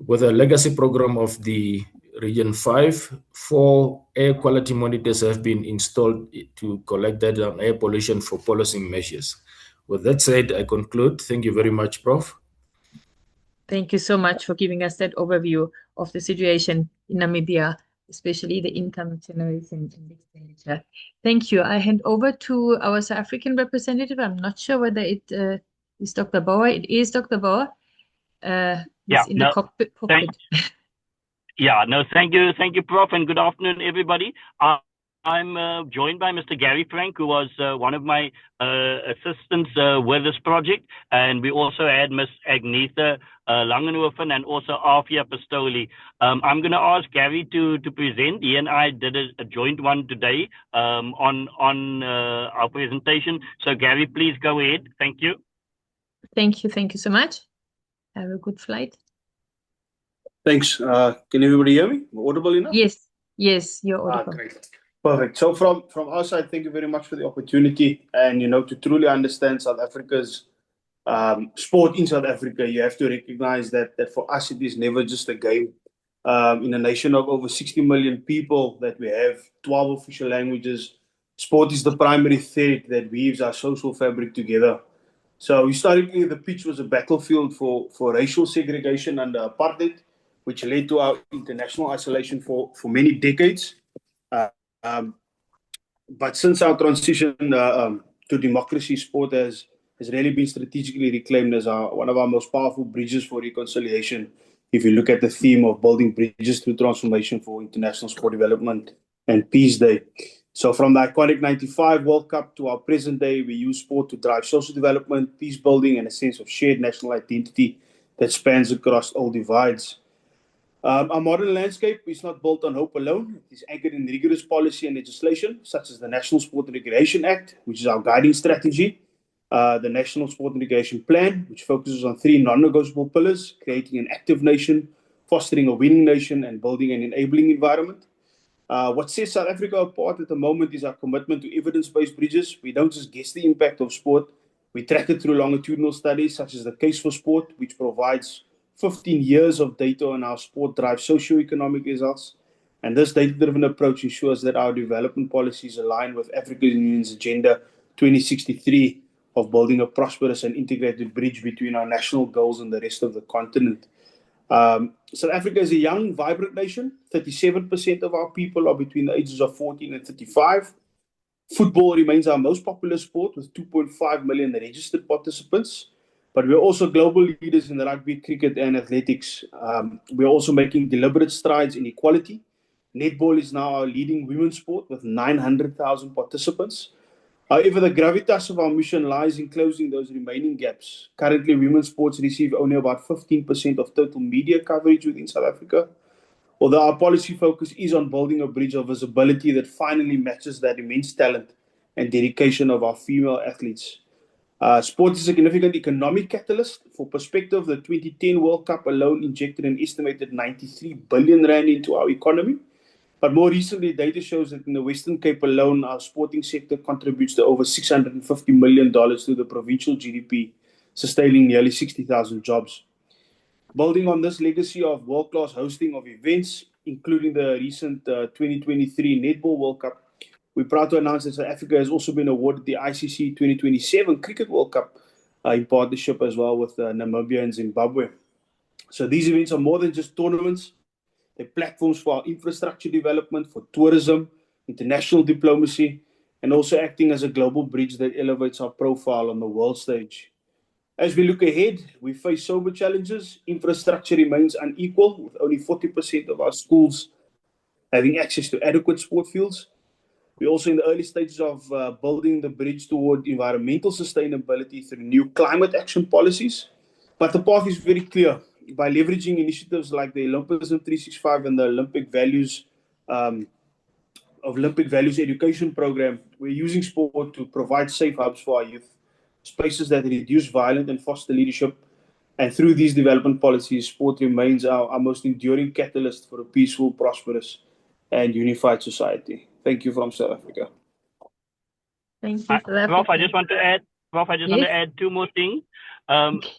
with a legacy program of the Region 5, 4 air quality monitors have been installed to collect data on air pollution for policy measures. With that said, I conclude. Thank you very much, Prof. Thank you so much for giving us that overview of the situation in Namibia, especially the income generation and expenditure. Thank you. I hand over to our South African representative. I'm not sure whether it is Dr. Bauer. It is Dr. Bauer. The cockpit. Yeah, no, thank you, Prof, and good afternoon, everybody. I'm joined by Mr. Gary Frank, who was one of my assistants with this project, and we also had Miss Agnetha Langenhoven and also Afia Pistoli. I'm going to ask Gary to present. He and I did a joint one today on our presentation. So, Gary, please go ahead. Thank you. Thank you so much. Have a good flight. Thanks. Can everybody hear me? Audible enough? Yes, you're audible. Great. Perfect. So from our side, thank you very much for the opportunity. And, to truly understand South Africa's sport in South Africa, you have to recognize that for us, it is never just a game. In a nation of over 60 million people that we have 12 official languages, sport is the primary thread that weaves our social fabric together. So historically, the pitch was a battlefield for racial segregation under apartheid, which led to our international isolation for many decades. But since our transition to democracy, sport has really been strategically reclaimed as one of our most powerful bridges for reconciliation. If you look at the theme of building bridges through transformation for international sport development and Peace Day. So from the iconic 95 World Cup to our present day, we use sport to drive social development, peace building, and a sense of shared national identity that spans across all divides. Our modern landscape is not built on hope alone. It is anchored in rigorous policy and legislation, such as the National Sport and Recreation Act, which is our guiding strategy, the National Sport and Recreation Plan, which focuses on 3 non-negotiable pillars: creating an active nation, fostering a winning nation, and building an enabling environment. What sets South Africa apart at the moment is our commitment to evidence-based bridges. We don't just guess the impact of sport. We track it through longitudinal studies, such as the Case for Sport, which provides 15 years of data on how sport drives socioeconomic results. And this data-driven approach ensures that our development policies align with African Union's Agenda 2063 of building a prosperous and integrated bridge between our national goals and the rest of the continent. South Africa is a young, vibrant nation. 37% of our people are between the ages of 14 and 35. Football remains our most popular sport with 2.5 million registered participants. But we're also global leaders in the rugby, cricket, and athletics. We're also making deliberate strides in equality. Netball is now our leading women's sport with 900,000 participants. However, the gravitas of our mission lies in closing those remaining gaps. Currently, women's sports receive only about 15% of total media coverage within South Africa. Although our policy focus is on building a bridge of visibility that finally matches that immense talent and dedication of our female athletes. Sport is a significant economic catalyst. For perspective, the 2010 World Cup alone injected an estimated 93 billion rand into our economy. But more recently, data shows that in the Western Cape alone, our sporting sector contributes to over $650 million to the provincial GDP, sustaining nearly 60,000 jobs. Building on this legacy of world-class hosting of events, including the recent 2023 Netball World Cup, we're proud to announce that South Africa has also been awarded the ICC 2027 Cricket World Cup in partnership as well with Namibia and Zimbabwe. So these events are more than just tournaments. They're platforms for our infrastructure development, for tourism, international diplomacy, and also acting as a global bridge that elevates our profile on the world stage. As we look ahead, we face sober challenges. Infrastructure remains unequal, with only 40% of our schools having access to adequate sport fields. We're also in the early stages of building the bridge toward environmental sustainability through new climate action policies. But the path is very clear. By leveraging initiatives like the Olympism 365 and the Olympic Values Education Program, we're using sport to provide safe hubs for our youth, spaces that reduce violence and foster leadership. And through these development policies, sport remains our most enduring catalyst for a peaceful, prosperous, and unified society. Thank you from South Africa. Thank you, South Africa. Prof, I just want to add 2 more things.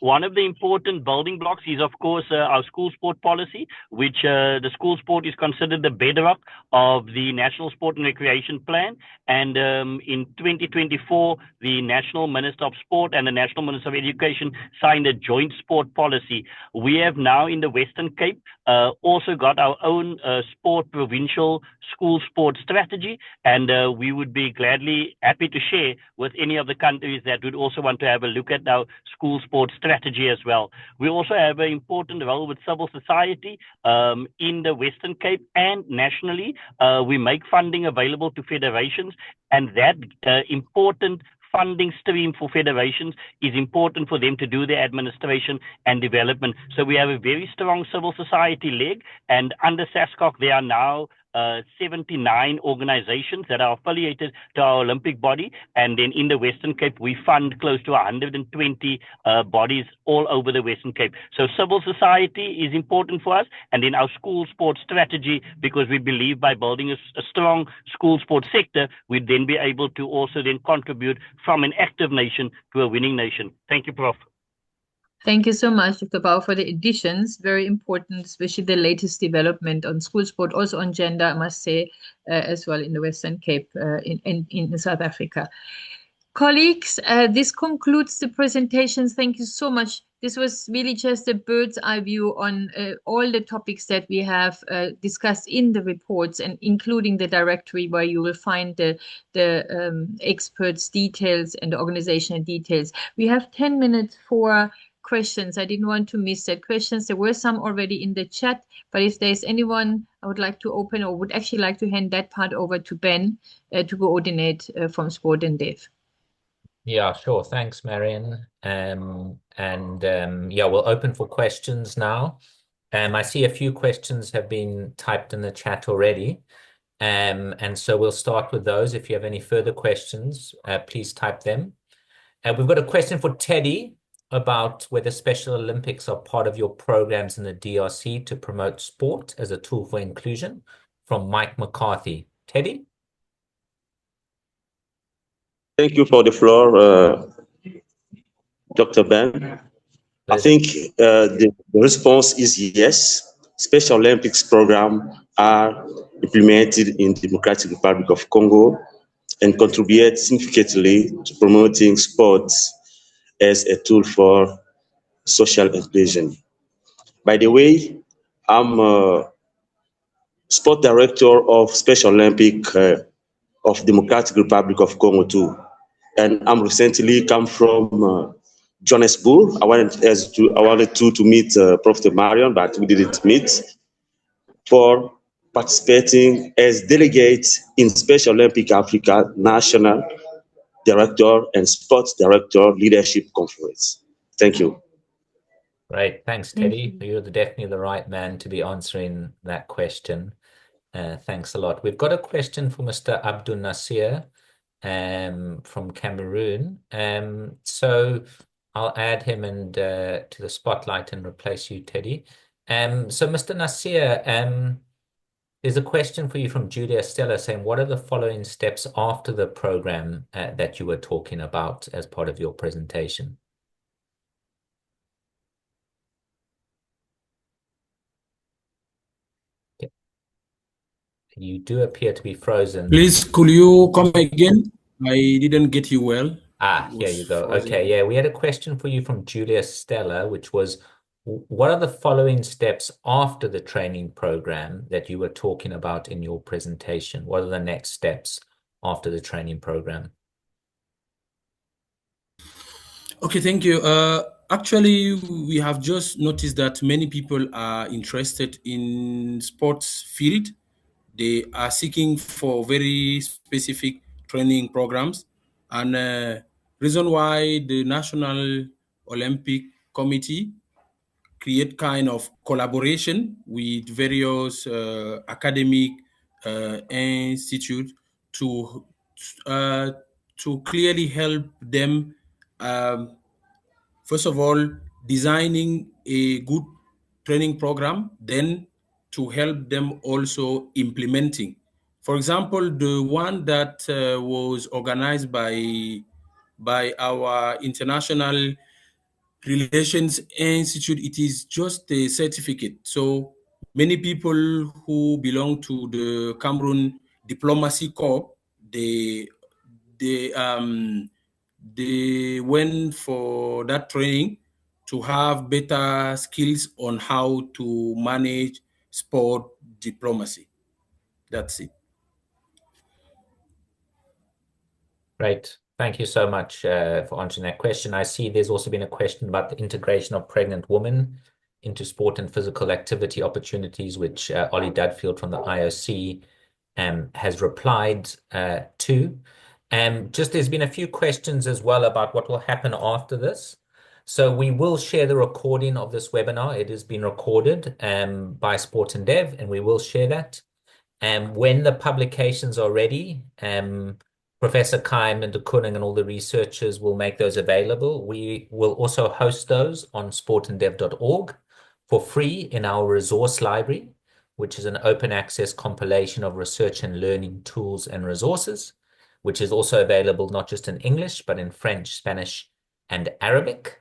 One of the important building blocks is, of course, our school sport policy, which the school sport is considered the bedrock of the National Sport and Recreation Plan. And in 2024, the National Minister of Sport and the National Minister of Education signed a joint sport policy. We have now in the Western Cape also got our own sport provincial school sport strategy, and we would be gladly happy to share with any of the countries that would also want to have a look at our school sport strategy as well. We also have an important role with civil society in the Western Cape and nationally. We make funding available to federations, and that important funding stream for federations is important for them to do their administration and development. So we have a very strong civil society leg, and under SASCOC there are now 79 organizations that are affiliated to our Olympic body, and then in the Western Cape we fund close to 120 bodies all over the Western Cape. So civil society is important for us, and then our school sports strategy, because we believe by building a strong school sports sector, we'd then be able to also then contribute from an active nation to a winning nation. Thank you, Prof. Thank you so much, Dr. Bau, for the additions. Very important, especially the latest development on school sport, also on gender, I must say, as well in the Western Cape, in South Africa. Colleagues, this concludes the presentations. Thank you so much. This was really just a bird's eye view on all the topics that we have discussed in the reports, and including the directory where you will find the experts' details and the organizational details. We have 10 minutes for questions. I didn't want to miss that questions. There were some already in the chat, but if there's anyone I would like to open or would actually like to hand that part over to Ben to coordinate from sportandev. Yeah, sure. Thanks, Marion. Yeah, we'll open for questions now. I see a few questions have been typed in the chat already. And so we'll start with those. If you have any further questions, please type them. We've got a question for Teddy about whether Special Olympics are part of your programs in the DRC to promote sport as a tool for inclusion, from Mike McCarthy. Teddy? Thank you for the floor, Dr. Ben. I think the response is yes. Special Olympics programs are implemented in the Democratic Republic of Congo and contribute significantly to promoting sports as a tool for social inclusion. By the way, I'm a sport director of Special Olympics of Democratic Republic of Congo too. And I'm recently come from Johannesburg. I wanted to meet Prof. Marion, but we didn't meet, for participating as delegate in Special Olympic Africa National Director and Sports Director Leadership Conference. Thank you. Great. Thanks, Teddy. You're definitely the right man to be answering that question. Thanks a lot. We've got a question for Mr. Abdoun Nassir from Cameroon. So I'll add him and to the spotlight and replace you, Teddy. So Mr. Nassir, there's a question for you from Julia Stella saying, what are the following steps after the program that you were talking about as part of your presentation? You do appear to be frozen. Please, could you come again? I didn't get you well. Here you go. Okay, yeah, we had a question for you from Julia Stella, which was, what are the following steps after the training program that you were talking about in your presentation? What are the next steps after the training program? Okay, thank you. Actually, we have just noticed that many people are interested in sports field. They are seeking for very specific training programs, and reason why the National Olympic Committee create kind of collaboration with various academic institutes to clearly help them, first of all, designing a good training program, then to help them also implementing. For example, the one that was organized by our International Relations Institute, it is just a certificate. So many people who belong to the Cameroon Diplomacy Corps, they went for that training to have better skills on how to manage sport diplomacy. That's it. Right. Thank you so much for answering that question. I see there's also been a question about the integration of pregnant women into sport and physical activity opportunities, which Ollie Dudfield from the IOC has replied to. Just there's been a few questions as well about what will happen after this. So we will share the recording of this webinar. It has been recorded by sportandev, and we will share that. When the publications are ready, Professor Keim and Abdoun and all the researchers will make those available. We will also host those on sportandev.org for free in our resource library, which is an open access compilation of research and learning tools and resources, which is also available not just in English, but in French, Spanish, and Arabic.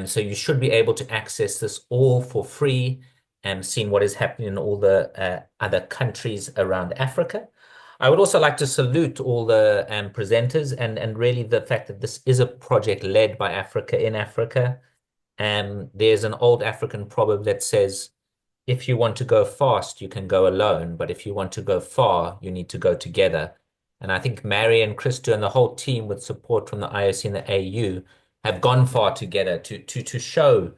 So you should be able to access this all for free and seeing what is happening in all the other countries around Africa. I would also like to salute all the presenters and really the fact that this is a project led by Africa in Africa. There's an old African proverb that says, if you want to go fast, you can go alone. But if you want to go far, you need to go together. And I think Marion, Christo, and the whole team with support from the IOC and the AU have gone far together to show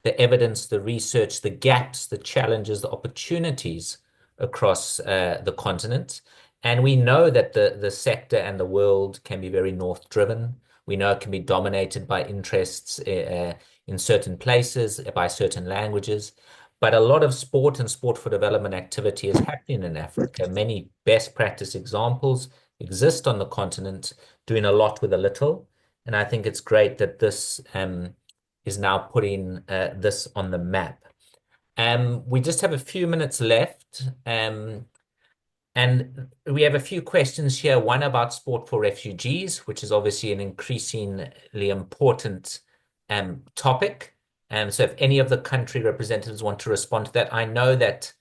the evidence, the research, the gaps, the challenges, the opportunities across the continent. And we know that the sector and the world can be very north-driven. We know it can be dominated by interests in certain places, by certain languages. But a lot of sport and sport for development activity is happening in Africa. Many best practice examples exist on the continent, doing a lot with a little. And I think it's great that this is now putting this on the map. We just have a few minutes left. And we have a few questions here, one about sport for refugees, which is obviously an increasingly important topic. So if any of the country representatives want to respond to that, I know that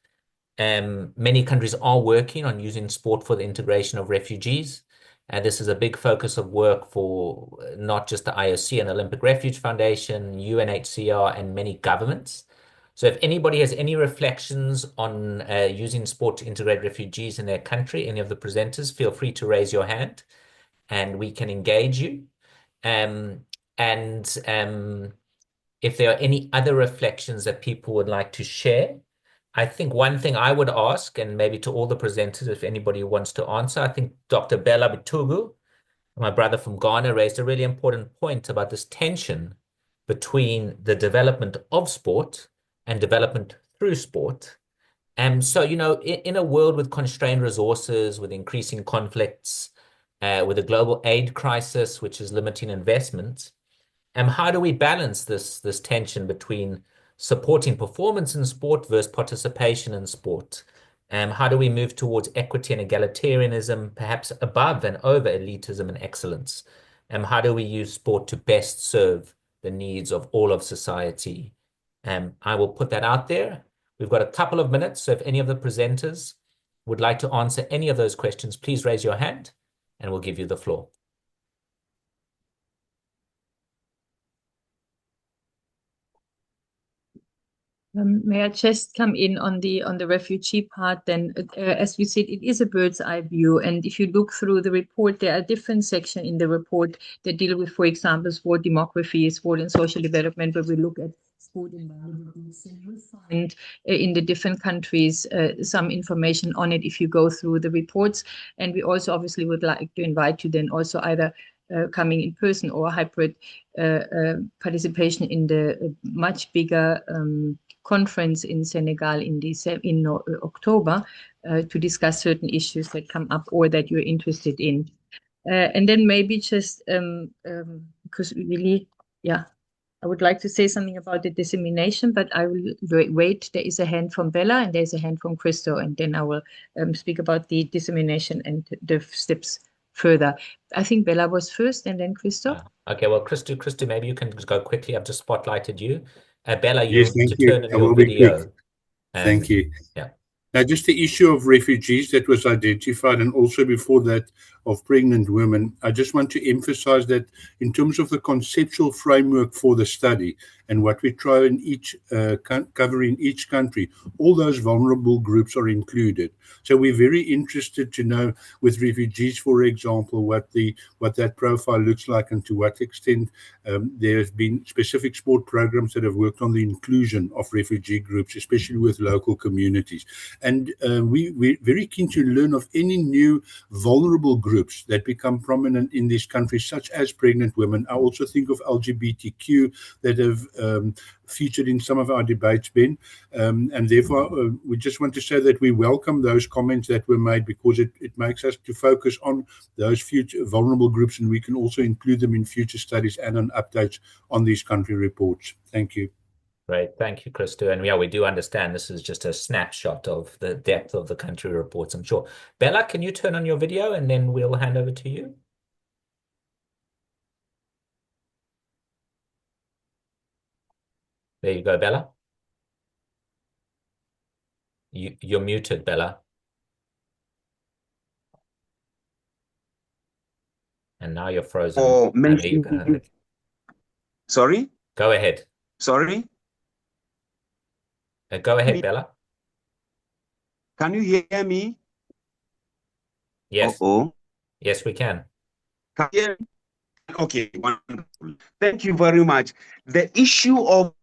many countries are working on using sport for the integration of refugees. This is a big focus of work for not just the IOC and Olympic Refuge Foundation, UNHCR, and many governments. So if anybody has any reflections on using sport to integrate refugees in their country, any of the presenters, feel free to raise your hand and we can engage you. If there are any other reflections that people would like to share, I think one thing I would ask, and maybe to all the presenters, if anybody wants to answer, I think Dr. Bella Bitugu, my brother from Ghana, raised a really important point about this tension between the development of sport and development through sport. So, you know, in a world with constrained resources, with increasing conflicts, with a global aid crisis, which is limiting investment, how do we balance this tension between supporting performance in sport versus participation in sport? How do we move towards equity and egalitarianism, perhaps above and over elitism and excellence? How do we use sport to best serve the needs of all of society? I will put that out there. We've got a couple of minutes, so if any of the presenters would like to answer any of those questions, please raise your hand and we'll give you the floor. May I just come in on the refugee part? Then, as we said, it is a bird's eye view, and if you look through the report, there are different sections in the report that deal with, for example, sport demography, sport and social development, where we look at sport in Bangladesh, and you'll find in the different countries some information on it if you go through the reports. And we also obviously would like to invite you then also either coming in person or hybrid participation in the much bigger conference in Senegal in October to discuss certain issues that come up or that you're interested in. And then maybe just because really, yeah, I would like to say something about the dissemination, but I will wait. There is a hand from Bella and there's a hand from Christo, and then I will speak about the dissemination and the steps further. I think Bella was first and then Christo. Okay, well, Christo, maybe you can go quickly. I've just spotlighted you. Bella, yes, you thank you. turn on I your will be video. quick. Thank you. Yeah. Now, just the issue of refugees that was identified, and also before that of pregnant women, I just want to emphasize that in terms of the conceptual framework for the study, and what we try in each cover in each country, all those vulnerable groups are included. So we're very interested to know with refugees, for example, what that profile looks like and to what extent there have been specific sport programs that have worked on the inclusion of refugee groups, especially with local communities. And we're very keen to learn of any new vulnerable groups that become prominent in these countries, such as pregnant women. I also think of LGBTQ that have featured in some of our debates, Ben. And therefore, we just want to say that we welcome those comments that were made, because it makes us to focus on those future vulnerable groups, and we can also include them in future studies and on updates on these country reports. Thank you. Great. Thank you, Christo. And yeah, we do understand this is just a snapshot of the depth of the country reports, I'm sure. Bella, can you turn on your video and then we'll hand over to you? There you go, Bella. You're muted, Bella. And now you're frozen. Oh, There you go. Sorry? Go ahead. Sorry? Go ahead, Bella. Can you hear me? Yes. Uh-oh. Yes, we can. Can you hear me? Okay, wonderful. Thank you very much. The issue of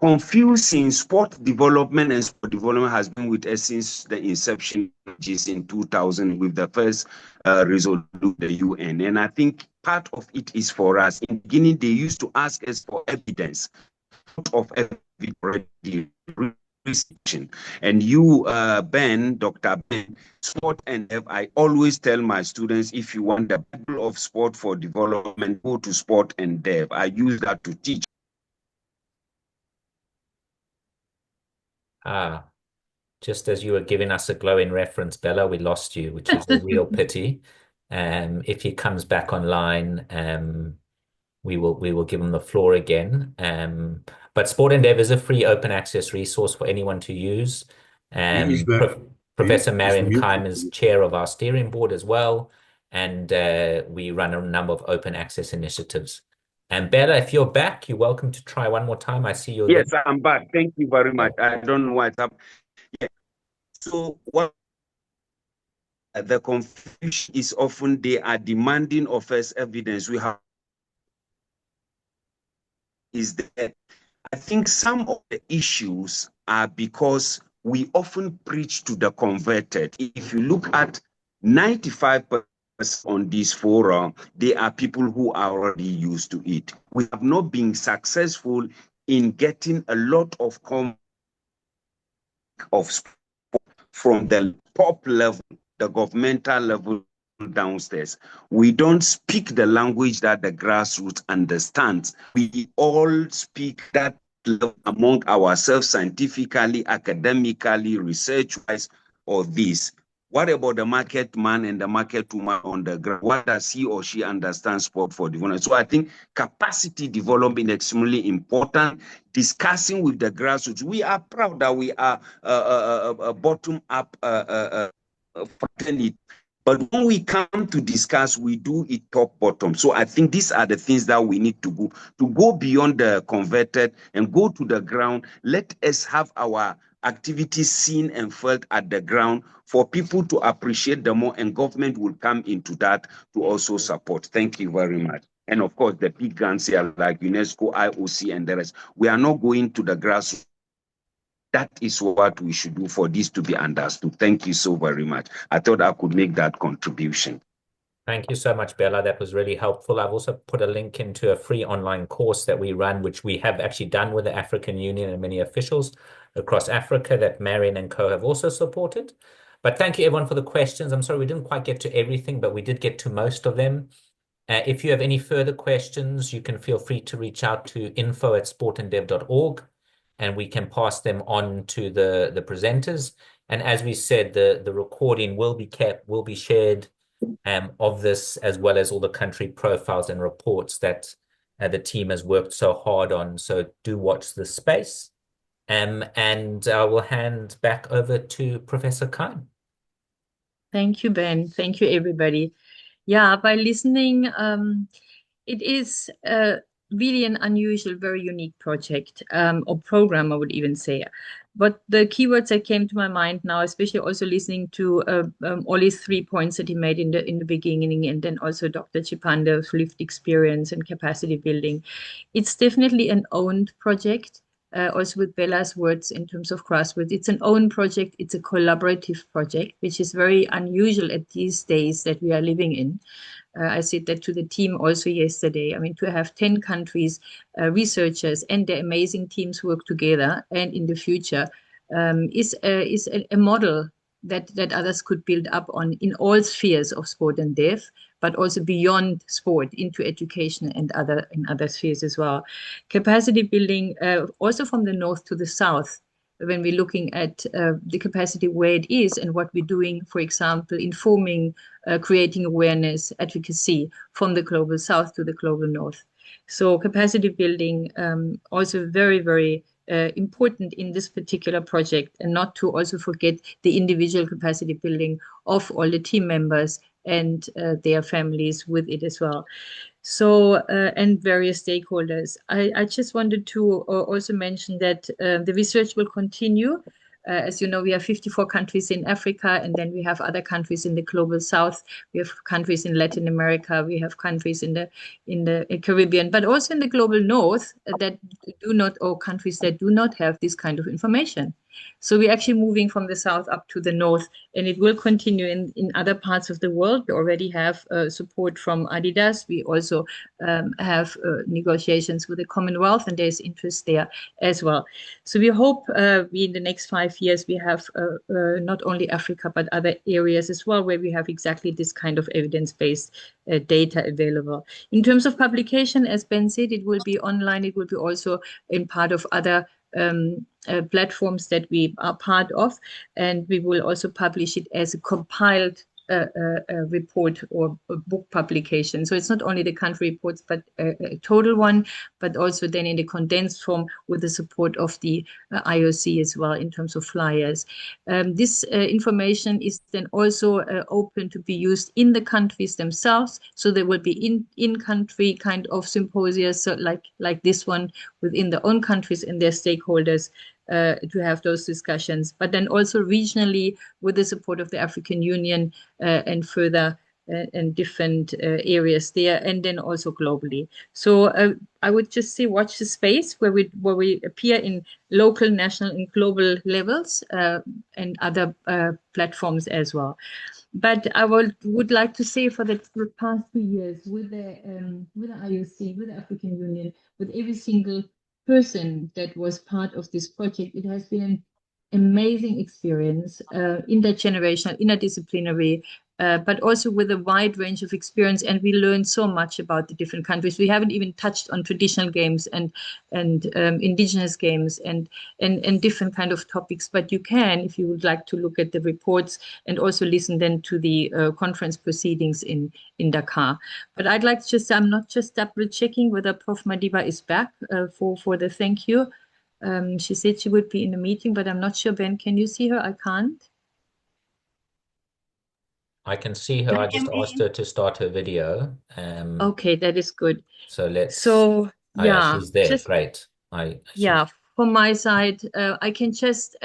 confusing sport development and sport development has been with us since the inception, which is in 2000, with the first resolution of the UN. And I think part of it is for us. In the beginning, they used to ask us for evidence of evidence. And you, Ben, Dr. Ben, sport and dev, I always tell my students, if you want the Bible of sport for development, go to sport and dev. I use that to teach. Just as you were giving us a glowing reference, Bella, we lost you, which is a real pity. If he comes back online, we will give him the floor again. But Sport and Dev is a free open access resource for anyone to use. Professor Marion Keim is chair of our steering board as well, and we run a number of open access initiatives. And Bella, if you're back, you're welcome to try one more time. I see you're Yes, I'm back. Thank you very much. I don't know what's up. Yeah. So what the confusion is often they are demanding of us evidence. We have is that I think some of the issues are because we often preach to the converted. If you look at 95% on this forum, they are people who are already used to it. We have not been successful in getting a lot of from the top level, the governmental level downstairs. We don't speak the language that the grassroots understands. We all speak that among ourselves scientifically, academically, research-wise, or this. What about the market man and the market woman on the ground? What does he or she understand sport for development? So I think capacity development is extremely important. Discussing with the grassroots. We are proud that we are a bottom-up fraternity. But when we come to discuss, we do it top-bottom. So I think these are the things that we need to go beyond the converted and go to the ground. Let us have our activities seen and felt at the ground for people to appreciate them more, and government will come into that to also support. Thank you very much. And of course, the big guns here like UNESCO, IOC, and the rest. We are not going to the grassroots. That is what we should do for this to be understood. Thank you so very much. I thought I could make that contribution. Thank you so much, Bella. That was really helpful. I've also put a link into a free online course that we run, which we have actually done with the African Union and many officials across Africa that Marion and co have also supported. But thank you, everyone, for the questions. I'm sorry we didn't quite get to everything, but we did get to most of them. If you have any further questions, you can feel free to reach out to info@sportandev.org. and we can pass them on to the presenters. And as we said, the recording will be shared of this, as well as all the country profiles and reports that the team has worked so hard on. So do watch this space. And I will hand back over to Professor Keim. Thank you, Ben. Thank you, everybody. Yeah, by listening, it is really an unusual, very unique project or program, I would even say. But the keywords that came to my mind now, especially also listening to Ollie's 3 points that he made in the beginning, and then also Dr. Chipande's lived experience and capacity building. It's definitely an owned project. Also with Bella's words in terms of grassroots, it's an own project. It's a collaborative project, which is very unusual at these days that we are living in. I said that to the team also yesterday. I mean, to have 10 countries, researchers and their amazing teams work together and in the future is a model that others could build up on in all spheres of sport and dev, but also beyond sport into education and in other spheres as well. Capacity building also from the north to the south, when we're looking at the capacity where it is and what we're doing, for example, informing, creating awareness, advocacy from the global south to the global north. So capacity building also very, very important in this particular project, and not to also forget the individual capacity building of all the team members and their families with it as well. So, and various stakeholders. I just wanted to also mention that the research will continue. As you know, we have 54 countries in Africa, and then we have other countries in the global south. We have countries in Latin America. We have countries in the Caribbean, but also in the global north that do not, or countries that do not have this kind of information. So we're actually moving from the south up to the north, and it will continue in other parts of the world. We already have support from Adidas. We also have negotiations with the Commonwealth, and there's interest there as well. So we hope we in the next 5 years we have not only Africa but other areas as well where we have exactly this kind of evidence-based data available. In terms of publication, as Ben said, it will be online. It will be also in part of other platforms that we are part of, and we will also publish it as a compiled report or a book publication. So it's not only the country reports, but a total one, but also then in the condensed form with the support of the IOC as well in terms of flyers. This information is then also open to be used in the countries themselves. So there will be in-country kind of symposia, so like this one within their own countries and their stakeholders, to have those discussions, but then also regionally with the support of the African Union and further and different areas there, and then also globally. So I would just say watch the space where we appear in local, national, and global levels and other platforms as well. But I would like to say for the past 2 years with the IOC, with the African Union, with every single person that was part of this project, it has been an amazing experience, intergenerational, interdisciplinary, but also with a wide range of experience. And we learned so much about the different countries. We haven't even touched on traditional games and indigenous games and different kind of topics. But you can, if you would like to look at the reports and also listen then to the conference proceedings in Dakar. But I'd like to just, I'm not just double checking whether Prof Madiba is back for the thank you. She said she would be in a meeting, but I'm not sure. Ben, can you see her? I can't. I can see her. I just asked her to start her video. Okay, that is good. So let's. So yeah, she's there. just, Great. Yeah, from my side, I can just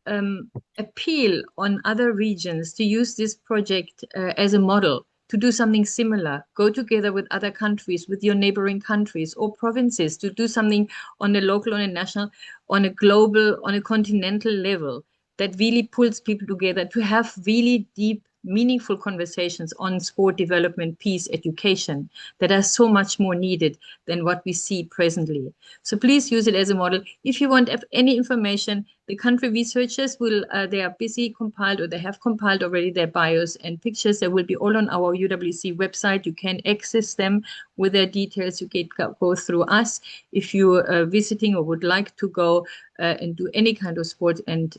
appeal on other regions to use this project as a model, to do something similar. Go together with other countries, with your neighboring countries or provinces, to do something on a local, on a national, on a global, on a continental level that really pulls people together to have really deep, meaningful conversations on sport development, peace, education that are so much more needed than what we see presently. So please use it as a model. If you want any information, the country researchers will, they are busy compiled, or they have compiled already their bios and pictures. They will be all on our UWC website. You can access them with their details. You can go through us. If you are visiting or would like to go and do any kind of sport and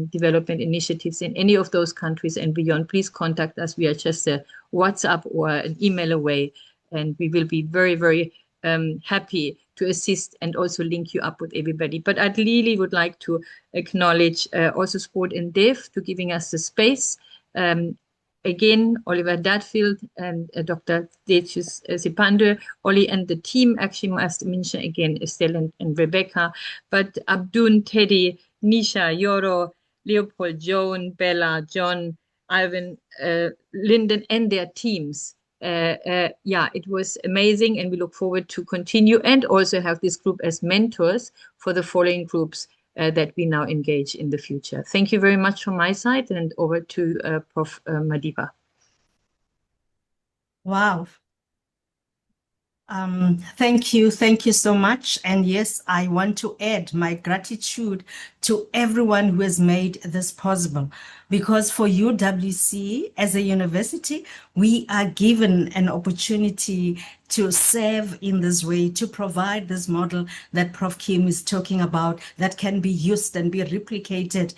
development initiatives in any of those countries and beyond, please contact us. We are just a WhatsApp or an email away, and we will be very, very happy to assist and also link you up with everybody. But I really would like to acknowledge also Sport and Dev to giving us the space. again, Oliver Dudfield and Dr. Decius Chipande, Oli and the team, actually must mention again Estelle and Rebecca, but Abdoun, Teddy, Nisha, Yorro, Léopold, Joan, Bella, John, Ivan, Lyndon and their teams. Yeah, it was amazing, and we look forward to continue and also have this group as mentors for the following groups that we now engage in the future. Thank you very much from my side, and over to Prof. Madiba. Wow. Thank you so much. And yes, I want to add my gratitude to everyone who has made this possible, because for UWC as a university, we are given an opportunity to serve in this way, to provide this model that Prof. Keim is talking about that can be used and be replicated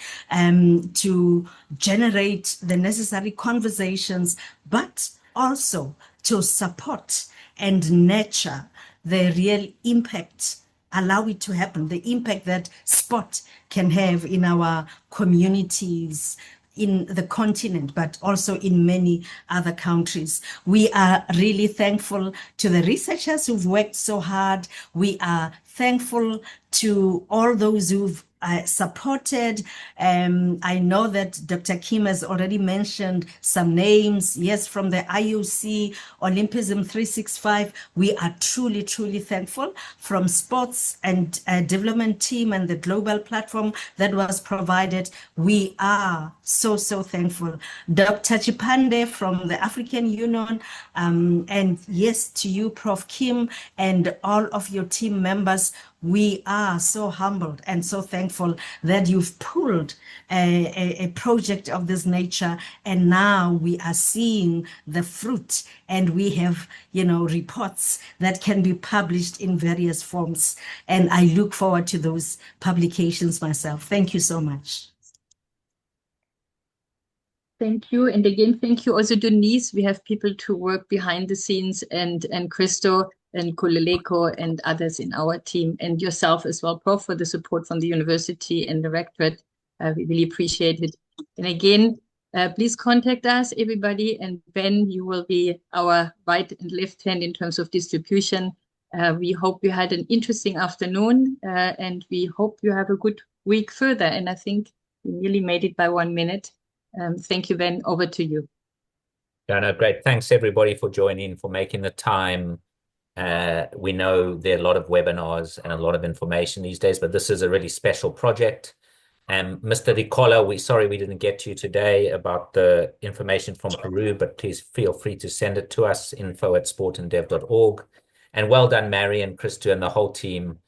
to generate the necessary conversations, but also to support and nurture the real impact, allow it to happen, the impact that sport can have in our communities, in the continent, but also in many other countries. We are really thankful to the researchers who've worked so hard. We are thankful to all those who've supported. I know that Dr. Keim has already mentioned some names. Yes, from the IOC, Olympism 365, we are truly, truly thankful. From sports and development team and the global platform that was provided, we are so thankful. Dr. Chipande from the African Union, and yes, to you, Prof. Keim, and all of your team members, we are so humbled and so thankful that you've pulled a project of this nature, and now we are seeing the fruit, and we have, reports that can be published in various forms. And I look forward to those publications myself. Thank you so much. Thank you. And again, thank you also, Denise. We have people to work behind the scenes, and Christo and Kuleleko and others in our team, and yourself as well, Prof, for the support from the university and the rectorate. We really appreciate it. And again, please contact us, everybody. And Ben, you will be our right and left hand in terms of distribution. We hope you had an interesting afternoon, and we hope you have a good week further. And I think we nearly made it by 1 minute. Thank you, Ben. Over to you. Yeah, no, great. Thanks, everybody, for joining, for making the time. We know there are a lot of webinars and a lot of information these days, but this is a really special project. Mr. Ricola, we're sorry we didn't get to you today about the information from Peru, but please feel free to send it to us, info@sportandev.org. And well done, Marion, Christo, and the whole team.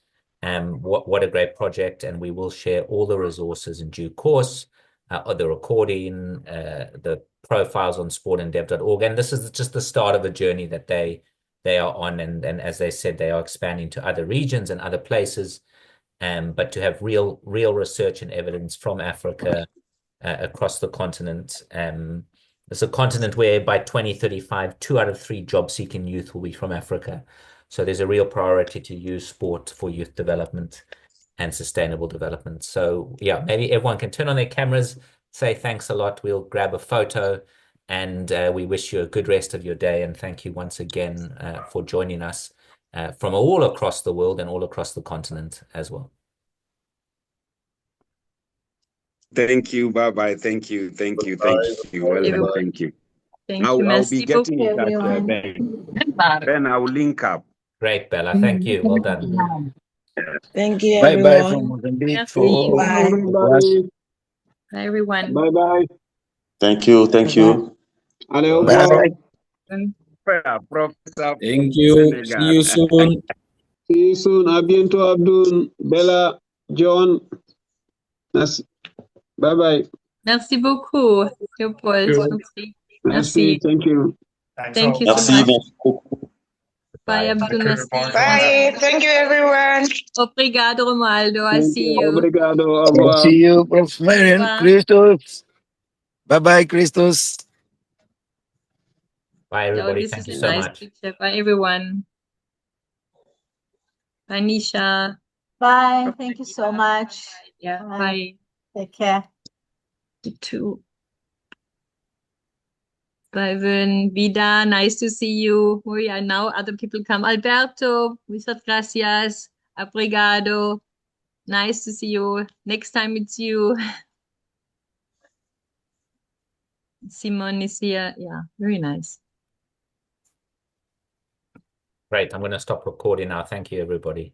What a great project, and we will share all the resources in due course, the recording, the profiles on sportandev.org. And this is just the start of a journey that they are on, and as they said, they are expanding to other regions and other places, but to have real research and evidence from Africa across the continent. It's a continent where by 2035, 2 out of 3 job-seeking youth will be from Africa. So there's a real priority to use sport for youth development and sustainable development. So yeah, maybe everyone can turn on their cameras, say thanks a lot. We'll grab a photo, and we wish you a good rest of your day. And thank you once again for joining us from all across the world and all across the continent as well. Thank you. Bye-bye. Thank you. Thank you. Thank you. Well done. Thank you. Thank I'll you. be getting in touch, Ben. Ben, I will link up. Great, Bella. Thank you. Well done. Thank you, Bye-bye everyone. from Mozambique. Bye, everyone. Bye-bye. Thank you. Thank you. Bye. Professor. Thank you. See you soon. See you soon. A bientôt, Abdoun, Bella, Joan. Bye-bye. Merci beaucoup, Léopold. Merci. Thank you. Thank you so much. Bye, Abdoun. Bye. Thank you, everyone. Obrigado, Romualdo. I'll see you. Obrigado. Au revoir. See you, Prof. Marion. Christos. Bye-bye, Christos. Bye, everybody. This Thank is you a so nice much. picture. Bye, everyone. Bye, Nisha. Bye. Thank you so much. Yeah. Bye. Take care. You too. Byron, Vida, nice to see you. Oh yeah, now other people come. Alberto, muchas gracias. Obrigado. Nice to see you. Next time it's you. Simon is here. Yeah, very nice. Great. I'm going to stop recording now. Thank you, everybody.